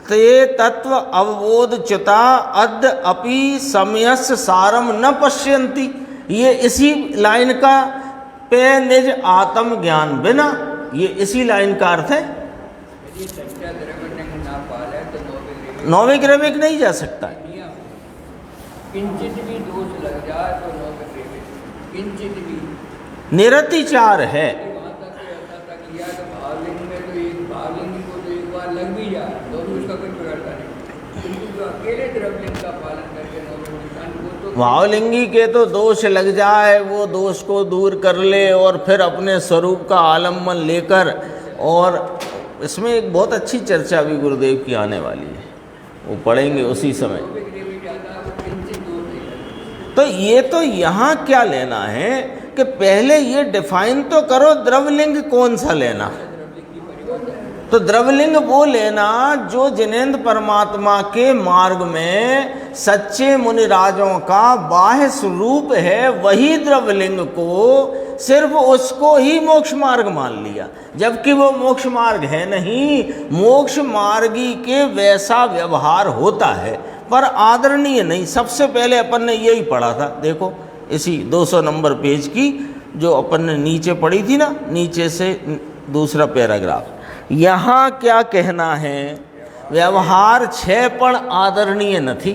ते तत्व अवबोध च्युता अद्य अपि समयस्य सारम न पश्यन्ति, ये इसी लाइन का पे निज आत्म ज्ञान बिना, ये इसी लाइन का अर्थ है। 9वें ग्रह में नहीं जा सकता है, किंचित भी दोष लग जाए तो 9वें ग्रह में, किंचित भी निरतिचार है। वहाँ तक ऐसा तक लिया कि भावलिंग में तो एक भावलिंग को तो एक बार लग भी जाए तो भी उसका कोई बिगड़ता नहीं, किंतु जो अकेले द्रव्यलिंग का पालन करके 9वें निशान को, तो भावलिंगी के तो दोष लग जाए, वो दोष को दूर कर ले और फिर अपने स्वरूप का आलम्बन लेकर, और इसमें एक बहुत अच्छी चर्चा भी गुरुदेव की आने वाली है, वो पढ़ेंगे उसी समय। तो ये तो यहाँ क्या लेना है कि पहले ये डिफाइन तो करो द्रव्यलिंग कौन सा लेना। तो द्रव्यलिंग वो लेना जो जिनेन्द्र परमात्मा के मार्ग में सच्चे मुनिराजों का बाह्य स्वरूप है, वही द्रव्यलिंग को, सिर्फ उसको ही मोक्ष मार्ग मान लिया, जबकि वो मोक्ष मार्ग है नहीं। मोक्ष मार्गी के वैसा व्यवहार होता है पर आदरणीय नहीं। सबसे पहले अपन ने यही पढ़ा था, देखो इसी 200 नंबर पेज की जो अपन ने नीचे पढ़ी थी ना, नीचे से दूसरा पैराग्राफ, यहाँ क्या कहना है, व्यवहार 6 पण आदरणीय नहीं।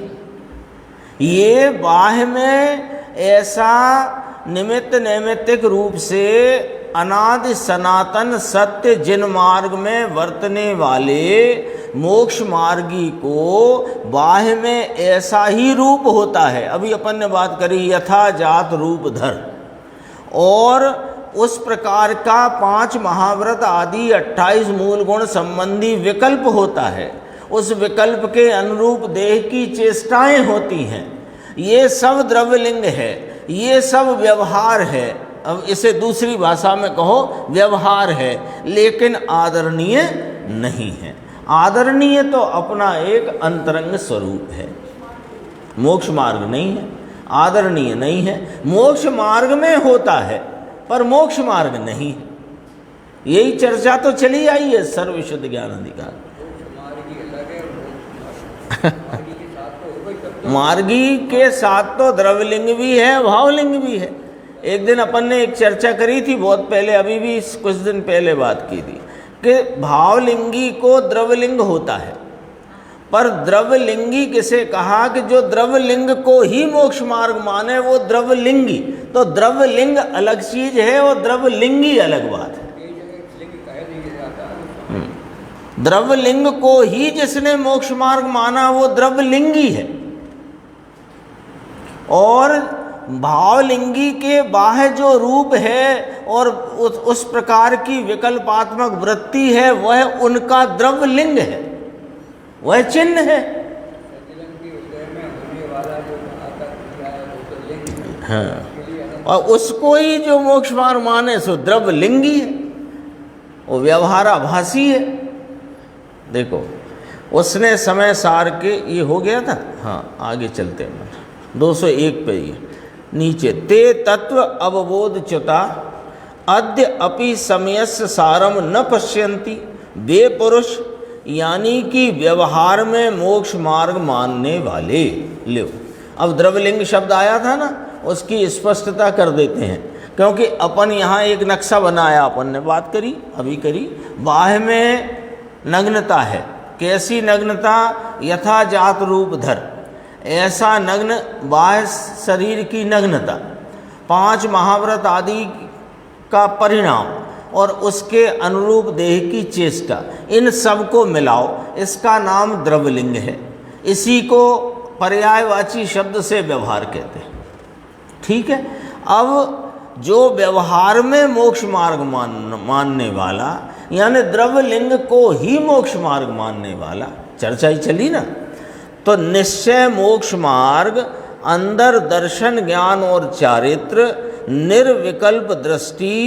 ये बाह्य में ऐसा निमित्त नैमित्तिक रूप से अनादि सनातन सत्य जिन मार्ग में वर्तने वाले मोक्ष मार्गी को बाह्य में ऐसा ही रूप होता है। अभी अपन ने बात करी यथा जात रूप धर, और उस प्रकार का 5 महाव्रत आदि 28 मूल गुण संबंधी विकल्प होता है, उस विकल्प के अनुरूप देह की चेष्टाएं होती हैं। ये सब द्रव्यलिंग है, ये सब व्यवहार है। अब इसे दूसरी भाषा में कहो व्यवहार है, लेकिन आदरणीय नहीं है। आदरणीय तो अपना एक अंतरंग स्वरूप है, मोक्ष मार्ग नहीं है, आदरणीय नहीं है। मोक्ष मार्ग में होता है पर मोक्ष मार्ग नहीं है। यही चर्चा तो चली आई है सर्वविशुद्ध ज्ञान अधिकार। मार्गी के साथ तो द्रव्यलिंग भी है, भावलिंग भी है। एक दिन अपन ने एक चर्चा करी थी बहुत पहले, अभी भी कुछ दिन पहले बात की थी कि भावलिंगी को द्रव्यलिंग होता है, पर द्रव्यलिंगी किसे कहा कि जो द्रव्यलिंग को ही मोक्ष मार्ग माने वो द्रव्यलिंगी। तो द्रव्यलिंग अलग चीज है और द्रव्यलिंगी अलग बात है। द्रव्यलिंग को ही जिसने मोक्ष मार्ग माना वो द्रव्यलिंगी है, और भावलिंगी के बाह्य जो रूप है और उस प्रकार की विकल्पात्मक वृत्ति है वह उनका द्रव्यलिंग है, वह चिन्ह है। हाँ, और उसको ही जो मोक्ष मार्ग माने सो द्रव्यलिंगी है, वो व्यवहाराभासी है। देखो उसने समय सार के, ये हो गया था। हाँ आगे चलते हैं 201 पे ये नीचे, ते तत्व अवबोध च्युता अद्य अपि समयस्य सारम न पश्यन्ति। वे पुरुष यानी कि व्यवहार में मोक्ष मार्ग मानने वाले। लो अब द्रव्यलिंग शब्द आया था ना, उसकी स्पष्टता कर देते हैं, क्योंकि अपन यहाँ एक नक्शा बनाया, अपन ने बात करी अभी करी। बाह्य में नग्नता है, कैसी नग्नता? यथा जात रूप धर, ऐसा नग्न बाह्य शरीर की नग्नता। 5 महाव्रत आदि का परिणाम और उसके अनुरूप देह की चेष्टा, इन सब को मिलाओ, इसका नाम द्रव्यलिंग है। इसी को पर्यायवाची शब्द से व्यवहार कहते हैं। ठीक है, अब जो व्यवहार में मोक्ष मार्ग मानने वाला, यानी द्रव्यलिंग को ही मोक्ष मार्ग मानने वाला, चर्चा ही चली ना। तो निश्चय मोक्ष मार्ग अंदर दर्शन ज्ञान और चारित्र, निर्विकल्प दृष्टि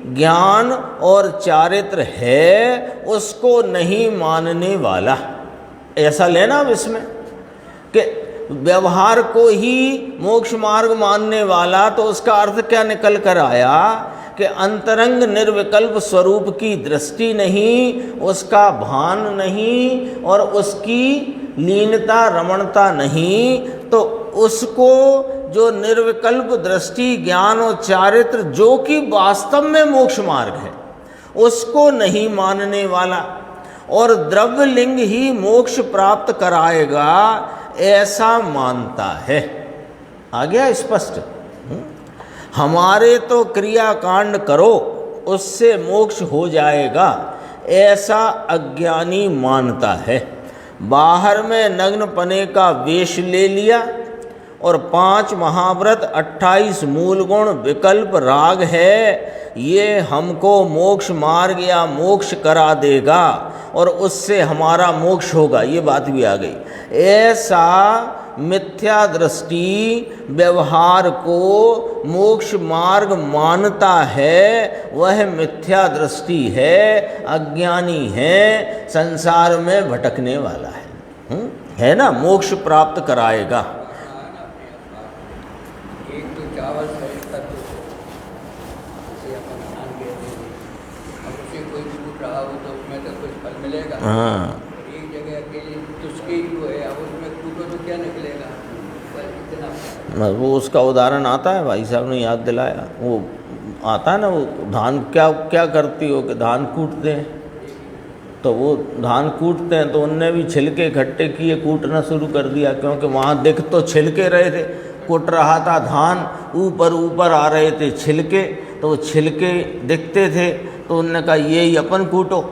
ज्ञान और चारित्र है, उसको नहीं मानने वाला। ऐसा लेना अब इसमें कि व्यवहार को ही मोक्ष मार्ग मानने वाला, तो उसका अर्थ क्या निकल कर आया कि अंतरंग निर्विकल्प स्वरूप की दृष्टि नहीं, उसका भान नहीं और उसकी लीनता रमणता नहीं, तो उसको जो निर्विकल्प दृष्टि ज्ञान और चारित्र जो कि वास्तव में मोक्ष मार्ग है, उसको नहीं मानने वाला और द्रव्यलिंग ही मोक्ष प्राप्त कराएगा ऐसा मानता है। आ गया स्पष्ट? हमारे तो क्रियाकांड करो उससे मोक्ष हो जाएगा, ऐसा अज्ञानी मानता है। बाहर में नग्न पने का वेश ले लिया और 5 महाव्रत 28 मूल गुण विकल्प राग है, ये हमको मोक्ष मार्ग या मोक्ष करा देगा और उससे हमारा मोक्ष होगा, ये बात भी आ गई। ऐसा मिथ्या दृष्टि व्यवहार को मोक्ष मार्ग मानता है, वह मिथ्या दृष्टि है, अज्ञानी है, संसार में भटकने वाला है ना। मोक्ष प्राप्त कराएगा। एक तो चावल सहित तत्व से अपन खान के, अब उसे कोई टूट रहा हो तो उसमें तो कुछ फल मिलेगा। हाँ, एक जगह अकेली तुझके ही है, अब उसमें टूटो तो क्या निकलेगा? बस इतना। वो उसका उदाहरण आता है, भाई साहब ने याद दिलाया, वो आता है ना, वो धान क्या क्या करती हो कि धान कूटते हैं, तो वो धान कूटते हैं तो उनने भी छिलके इकट्ठे किए, कूटना शुरू कर दिया, क्योंकि वहाँ दिख तो छिलके रहे थे, कूट रहा था धान, ऊपर ऊपर आ रहे थे छिलके, तो वो छिलके दिखते थे, तो उनने कहा यही अपन कूटो,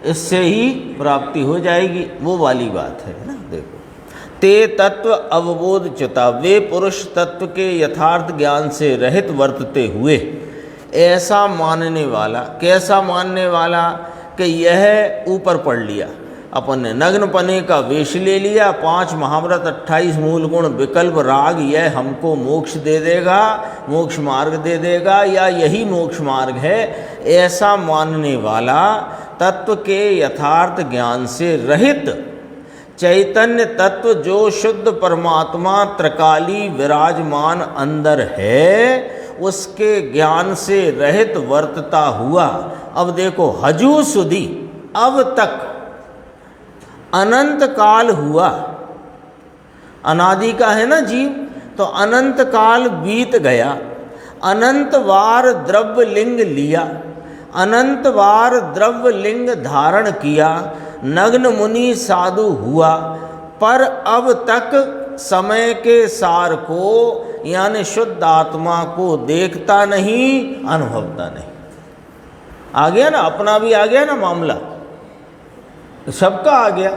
इससे ही प्राप्ति हो जाएगी। वो वाली बात है ना। देखो, ते तत्व अवबोध च्युता, वे पुरुष तत्व के यथार्थ ज्ञान से रहित वर्तते हुए ऐसा मानने वाला। कैसा मानने वाला? कि यह ऊपर पढ़ लिया अपन ने, नग्न पने का वेश ले लिया, 5 महाव्रत 28 मूल गुण विकल्प राग, यह हमको मोक्ष दे देगा, मोक्ष मार्ग दे देगा, या यही मोक्ष मार्ग है, ऐसा मानने वाला तत्व के यथार्थ ज्ञान से रहित चैतन्य तत्व जो शुद्ध परमात्मा त्रिकाली विराजमान अंदर है, उसके ज्ञान से रहित वर्तता हुआ। अब देखो, हजू सुधी, अब तक अनंत काल हुआ, अनादि का है ना जीव, तो अनंत काल बीत गया, अनंत बार द्रव्य लिंग लिया, अनंत बार द्रव्य लिंग धारण किया, नग्न मुनि साधु हुआ, पर अब तक समय के सार को यानी शुद्ध आत्मा को देखता नहीं, अनुभवता नहीं। आ गया ना, अपना भी आ गया ना मामला, सबका आ गया।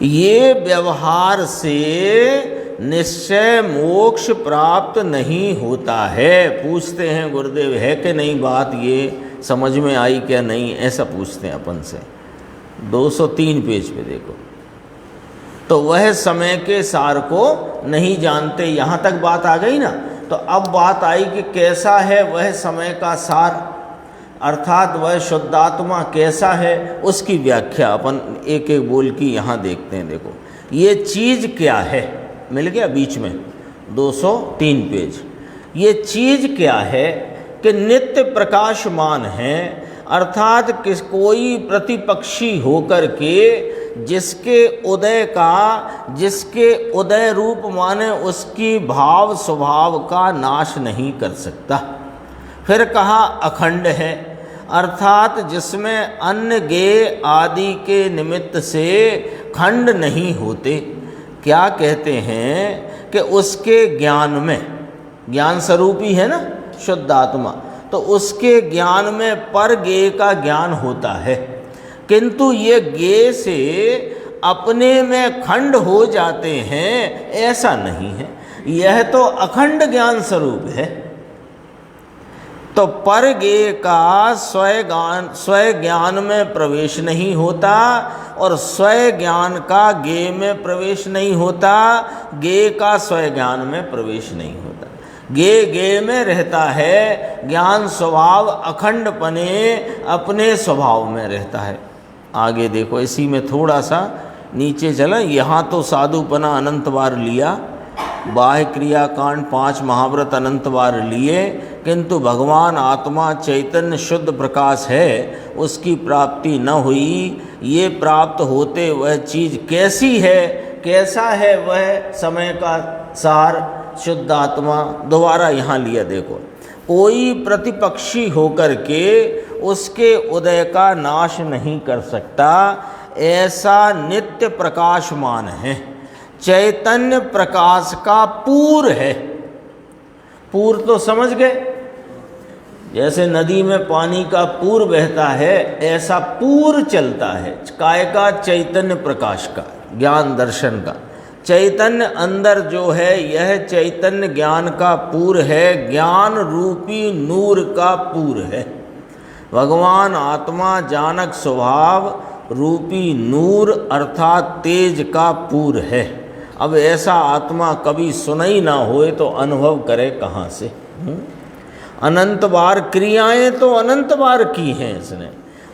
ये व्यवहार से निश्चय मोक्ष प्राप्त नहीं होता है। पूछते हैं गुरुदेव है कि नहीं बात, ये समझ में आई क्या नहीं, ऐसा पूछते हैं अपन से। 203 पेज पे देखो, तो वह समय के सार को नहीं जानते, यहाँ तक बात आ गई ना। तो अब बात आई कि कैसा है वह समय का सार, अर्थात वह शुद्धात्मा कैसा है, उसकी व्याख्या अपन एक एक बोल की यहाँ देखते हैं। देखो, ये चीज़ क्या है, मिल गया बीच में 203 पेज। ये चीज़ क्या है कि नित्य प्रकाशमान है, अर्थात किस कोई प्रतिपक्षी होकर के जिसके उदय रूप माने उसकी भाव स्वभाव का नाश नहीं कर सकता। फिर कहा अखंड है, अर्थात जिसमें अन्य गेय आदि के निमित्त से खंड नहीं होते। क्या कहते हैं कि उसके ज्ञान में, ज्ञान स्वरूपी है ना शुद्ध आत्मा, तो उसके ज्ञान में पर गेय का ज्ञान होता है, किंतु ये गेय से अपने में खंड हो जाते हैं, ऐसा नहीं है। यह तो अखंड ज्ञान स्वरूप है। तो पर गेय का स्वय ज्ञान में प्रवेश नहीं होता और स्वय ज्ञान का गेय में प्रवेश नहीं होता, गेय का स्वय ज्ञान में प्रवेश नहीं होता। गेय में रहता है, ज्ञान स्वभाव अखंडपने अपने स्वभाव में रहता है। आगे देखो, इसी में थोड़ा सा नीचे चला। यहाँ तो साधुपना अनंत बार लिया, बाह्य क्रिया कांड 5 महाव्रत अनंत बार लिए, किंतु भगवान आत्मा चैतन्य शुद्ध प्रकाश है, उसकी प्राप्ति न हुई। ये प्राप्त होते वह चीज़ कैसी है, कैसा है वह समय का सार शुद्ध आत्मा, दोबारा यहाँ लिया। देखो, कोई प्रतिपक्षी होकर के उसके उदय का नाश नहीं कर सकता, ऐसा नित्य प्रकाशमान है, चैतन्य प्रकाश का पूर है। पूर तो समझ गए, जैसे नदी में पानी का पूर बहता है, ऐसा पूर चलता है। काय का? चैतन्य प्रकाश का, ज्ञान दर्शन का। चैतन्य अंदर जो है, यह चैतन्य ज्ञान का पूर है, ज्ञान रूपी नूर का पूर है। भगवान आत्मा जानक स्वभाव रूपी नूर अर्थात तेज का पूर है। अब ऐसा आत्मा कभी सुनाई ना होए तो अनुभव करे कहाँ से? अनंत बार क्रियाएं तो अनंत बार की हैं इसने,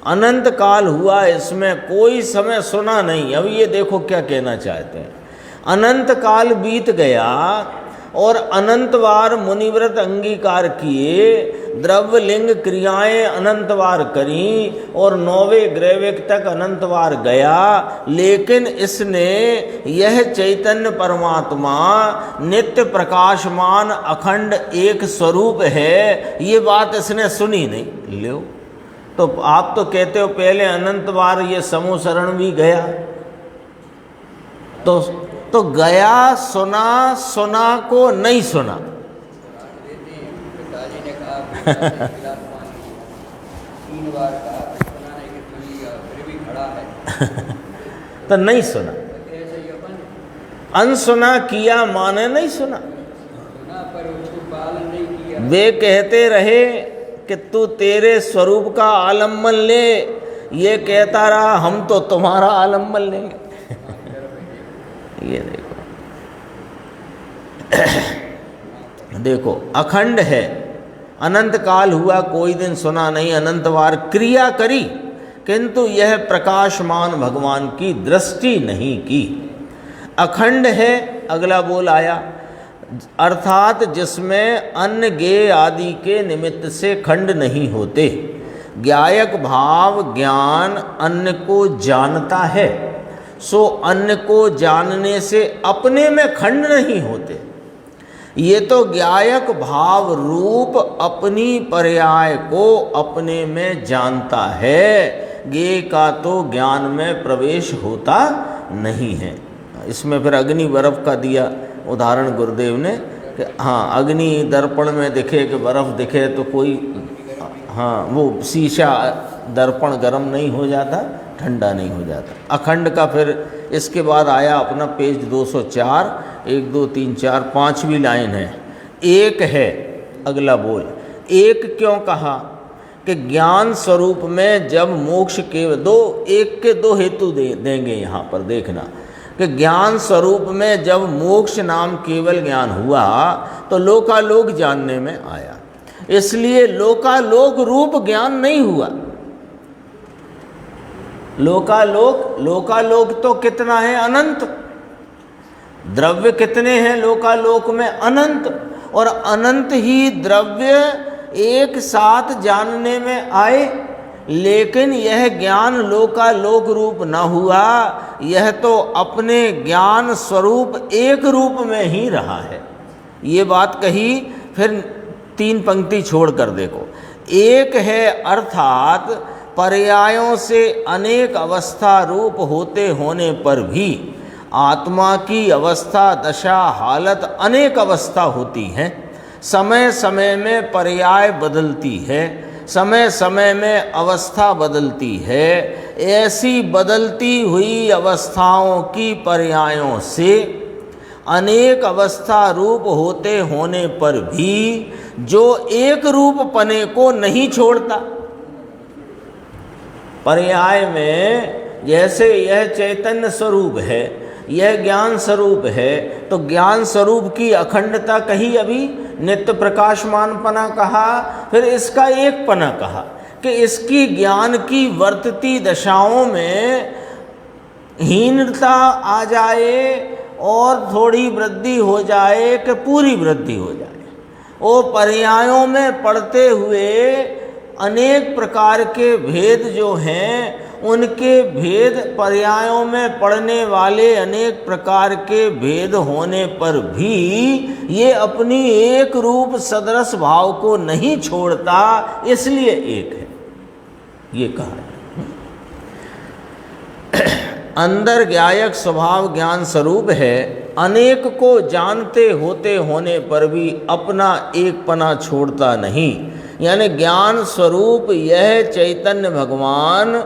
अनंत काल हुआ, इसमें कोई समय सुना नहीं। अब ये देखो क्या कहना चाहते हैं, अनंत काल बीत गया और अनंत बार मुनिव्रत अंगीकार किए, द्रव्य लिंग क्रियाएं अनंत बार करी और 9वें ग्रैविक तक अनंत बार गया, लेकिन इसने यह चैतन्य परमात्मा नित्य प्रकाशमान अखंड एक स्वरूप है, ये बात इसने सुनी नहीं। लो, तो आप तो कहते हो पहले अनंत बार ये समूह शरण भी गया, तो गया, सुना को नहीं सुना। पिताजी ने कहा 3 बार कहा, सुना नहीं कि सुन लिया, फिर भी खड़ा है तो नहीं सुना। ऐसे ही अपन अनसुना किया माने नहीं सुना, सुना पर उसको पालन नहीं किया। वे कहते रहे कि तू तेरे स्वरूप का आलम्बन ले, ये कहता रहा हम तो तुम्हारा आलम्बन लेंगे। ये देखो अखंड है, अनंत काल हुआ कोई दिन सुना नहीं, अनंत बार क्रिया करी किंतु यह प्रकाशमान भगवान की दृष्टि नहीं की। अखंड है, अगला बोल आया, अर्थात जिसमें अन्न गेय आदि के निमित्त से खंड नहीं होते। ज्ञायक भाव ज्ञान अन्न को जानता है, सो अन्न को जानने से अपने में खंड नहीं होते। ये तो ज्ञायक भाव रूप अपनी पर्याय को अपने में जानता है, ज्ञेय का तो ज्ञान में प्रवेश होता नहीं है। इसमें फिर अग्नि बर्फ का दिया उदाहरण गुरुदेव ने कि हाँ अग्नि दर्पण में दिखे कि बर्फ दिखे तो कोई, हाँ वो शीशा दर्पण गर्म नहीं हो जाता, ठंडा नहीं हो जाता। अखंड का फिर इसके बाद आया अपना पेज 204, 1 2 3 4 5वीं लाइन है, एक है। अगला बोल, एक क्यों कहा कि ज्ञान स्वरूप में जब मोक्ष के एक के दो हेतु देंगे यहाँ पर देखना कि ज्ञान स्वरूप में जब मोक्ष नाम केवल ज्ञान हुआ तो लोकालोक जानने में आया, इसलिए लोकालोक रूप ज्ञान नहीं हुआ। लोकालोक तो कितना है, अनंत। द्रव्य कितने हैं लोकालोक में, अनंत। और अनंत ही द्रव्य एक साथ जानने में आए, लेकिन यह ज्ञान लोकालोक रूप न हुआ, यह तो अपने ज्ञान स्वरूप एक रूप में ही रहा है। ये बात कही, फिर 3 पंक्ति छोड़कर देखो, एक है अर्थात पर्यायों से अनेक अवस्था रूप होते होने पर भी आत्मा की अवस्था दशा हालत अनेक अवस्था होती है, समय समय में पर्याय बदलती है, समय समय में अवस्था बदलती है। ऐसी बदलती हुई अवस्थाओं की पर्यायों से अनेक अवस्था रूप होते होने पर भी जो एक रूप पने को नहीं छोड़ता। पर्याय में जैसे यह चैतन्य स्वरूप है, यह ज्ञान स्वरूप है, तो ज्ञान स्वरूप की अखंडता कही, अभी नित्य प्रकाशमान पना कहा, फिर इसका एक पना कहा कि इसकी ज्ञान की वर्तती दशाओं में हीनता आ जाए और थोड़ी वृद्धि हो जाए कि पूरी वृद्धि हो जाए। वो पर्यायों में पढ़ते हुए अनेक प्रकार के भेद जो हैं, उनके भेद पर्यायों में पढ़ने वाले अनेक प्रकार के भेद होने पर भी ये अपनी एक रूप सदृश भाव को नहीं छोड़ता, इसलिए एक है, ये कहा है। अंदर ज्ञायक स्वभाव ज्ञान स्वरूप है, अनेक को जानते होते होने पर भी अपना एक पना छोड़ता नहीं। यानी ज्ञान स्वरूप यह चैतन्य भगवान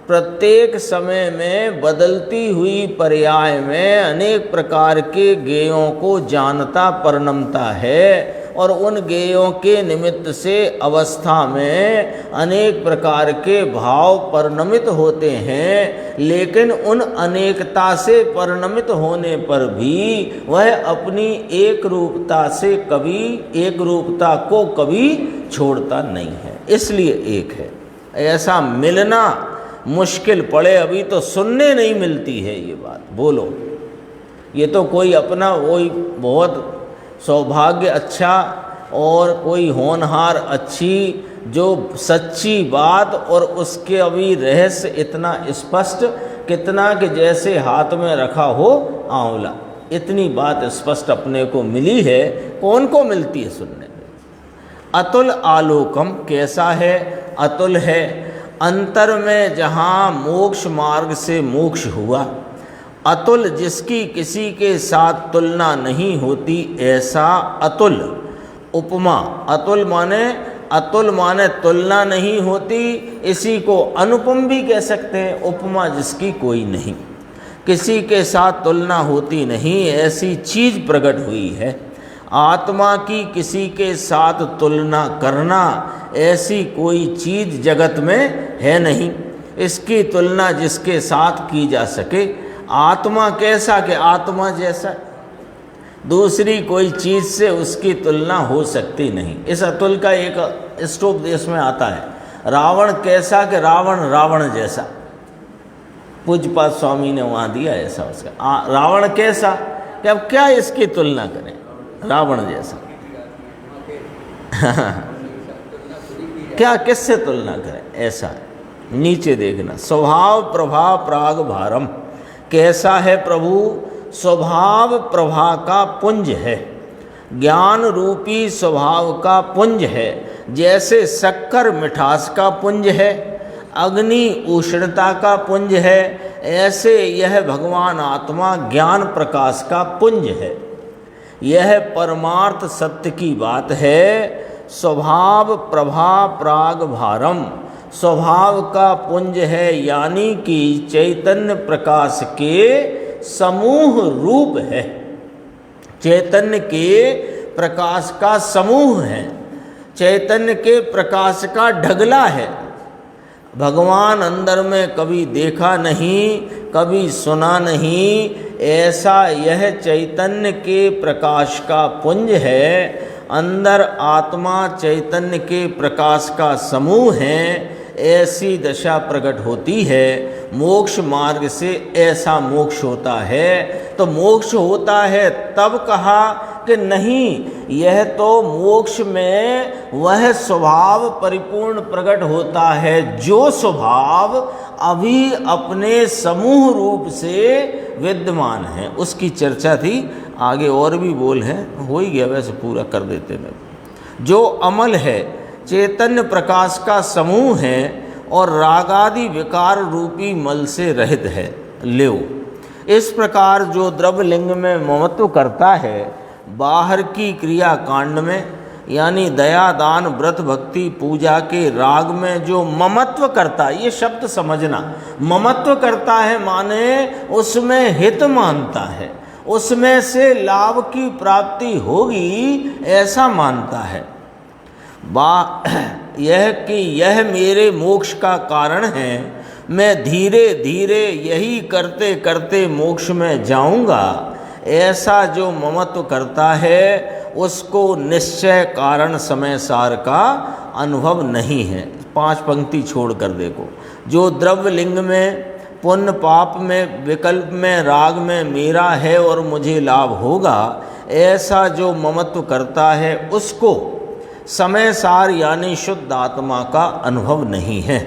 प्रत्येक समय में बदलती हुई पर्याय में अनेक प्रकार के ज्ञेयों को जानता परिणमता है, और उन ज्ञेयों के निमित्त से अवस्था में अनेक प्रकार के भाव परिणमित होते हैं, लेकिन उन अनेकता से परिणमित होने पर भी वह अपनी एक रूपता से कभी एक रूपता को कभी छोड़ता नहीं है, इसलिए एक है। ऐसा मिलना मुश्किल पड़े, अभी तो सुनने नहीं मिलती है ये बात। बोलो, ये तो कोई अपना वही बहुत सौभाग्य अच्छा और कोई होनहार अच्छी जो सच्ची बात और उसके अभी रहस्य इतना स्पष्ट, कितना कि जैसे हाथ में रखा हो आंवला, इतनी बात स्पष्ट अपने को मिली है। कौन को मिलती है सुनने में? अतुल आलोकम कैसा है? अतुल है, अंतर में जहाँ मोक्ष मार्ग से मोक्ष हुआ, अतुल जिसकी किसी के साथ तुलना नहीं होती, ऐसा अतुल। उपमा, अतुल माने तुलना नहीं होती, इसी को अनुपम भी कह सकते हैं। उपमा जिसकी कोई नहीं, किसी के साथ तुलना होती नहीं, ऐसी चीज़ प्रकट हुई है। आत्मा की किसी के साथ तुलना करना ऐसी कोई चीज़ जगत में है नहीं, इसकी तुलना जिसके साथ की जा सके। आत्मा कैसा कि आत्मा जैसा, दूसरी कोई चीज़ से उसकी तुलना हो सकती नहीं। इस अतुल का एक स्टोप देश में आता है। रावण कैसा कि रावण रावण जैसा, पूज्यपाद स्वामी ने वहाँ दिया ऐसा उसका। रावण कैसा कि अब क्या इसकी तुलना करें, रावण जैसा। क्या किससे तुलना करें, ऐसा। नीचे देखना, स्वभाव प्रभा प्राग भारम, कैसा है प्रभु, स्वभाव प्रभा का पुंज है, ज्ञान रूपी स्वभाव का पुंज है। जैसे शक्कर मिठास का पुंज है, अग्नि उष्णता का पुंज है, ऐसे यह भगवान आत्मा ज्ञान प्रकाश का पुंज है। यह परमार्थ सत्य की बात है। स्वभाव प्रभा प्राग भारम, स्वभाव का पुंज है, यानी कि चैतन्य प्रकाश के समूह रूप है, चैतन्य के प्रकाश का समूह है, चैतन्य के प्रकाश का ढगला है। भगवान अंदर में कभी देखा नहीं, कभी सुना नहीं, ऐसा यह चैतन्य के प्रकाश का पुंज है। अंदर आत्मा चैतन्य के प्रकाश का समूह है, ऐसी दशा प्रकट होती है। मोक्ष मार्ग से ऐसा मोक्ष होता है। तो मोक्ष होता है तब कहा कि नहीं, यह तो मोक्ष में वह स्वभाव परिपूर्ण प्रकट होता है जो स्वभाव अभी अपने समूह रूप से विद्यमान है। उसकी चर्चा थी, आगे और भी बोल है, हो ही गया वैसे पूरा कर देते हैं। जो अमल है, चैतन्य प्रकाश का समूह है और रागादि विकार रूपी मल से रहित है। लेव इस प्रकार जो द्रव्य लिंग में ममत्व करता है, बाहर की क्रिया कांड में यानी दया दान व्रत भक्ति पूजा के राग में जो ममत्व करता है, ये शब्द समझना, ममत्व करता है माने उसमें हित मानता है, उसमें से लाभ की प्राप्ति होगी ऐसा मानता है। यह कि यह मेरे मोक्ष का कारण है, मैं धीरे धीरे यही करते करते मोक्ष में जाऊंगा, ऐसा जो ममत्व करता है उसको निश्चय कारण समय सार का अनुभव नहीं है। 5 पंक्ति छोड़ कर देखो, जो द्रव्य लिंग में पुण्य पाप में विकल्प में राग में मेरा है और मुझे लाभ होगा, ऐसा जो ममत्व करता है उसको समय सार यानी शुद्ध आत्मा का अनुभव नहीं है।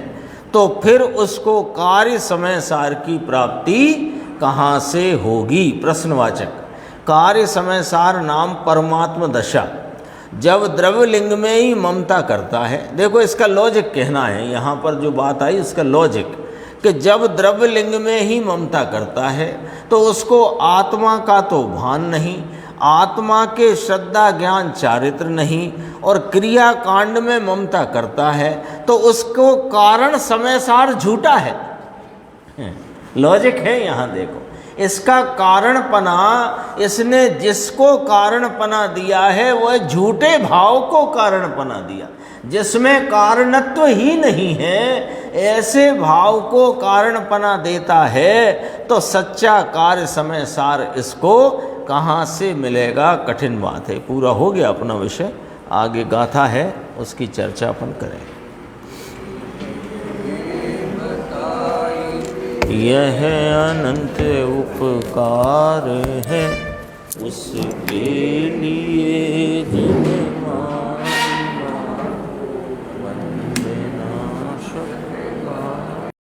तो फिर उसको कार्य समय सार की प्राप्ति कहाँ से होगी? प्रश्नवाचक। कार्य समय सार नाम परमात्म दशा, जब द्रव्य लिंग में ही ममता करता है। देखो इसका लॉजिक कहना है, यहाँ पर जो बात आई इसका लॉजिक, कि जब द्रव्य लिंग में ही ममता करता है तो उसको आत्मा का तो भान नहीं, आत्मा के श्रद्धा ज्ञान चारित्र नहीं, और क्रिया कांड में ममता करता है तो उसको कारण समय सार झूठा है। लॉजिक है यहाँ देखो, इसका कारणपना, इसने जिसको कारणपना दिया है वह झूठे भाव को कारणपना दिया, जिसमें कारणत्व ही नहीं है ऐसे भाव को कारणपना देता है। तो सच्चा कार्य समय सार इसको कहाँ से मिलेगा? कठिन बात है। पूरा हो गया अपना विषय, आगे गाथा है उसकी चर्चा अपन करें। यह अनंत उपकार है उसके लिए जन्मा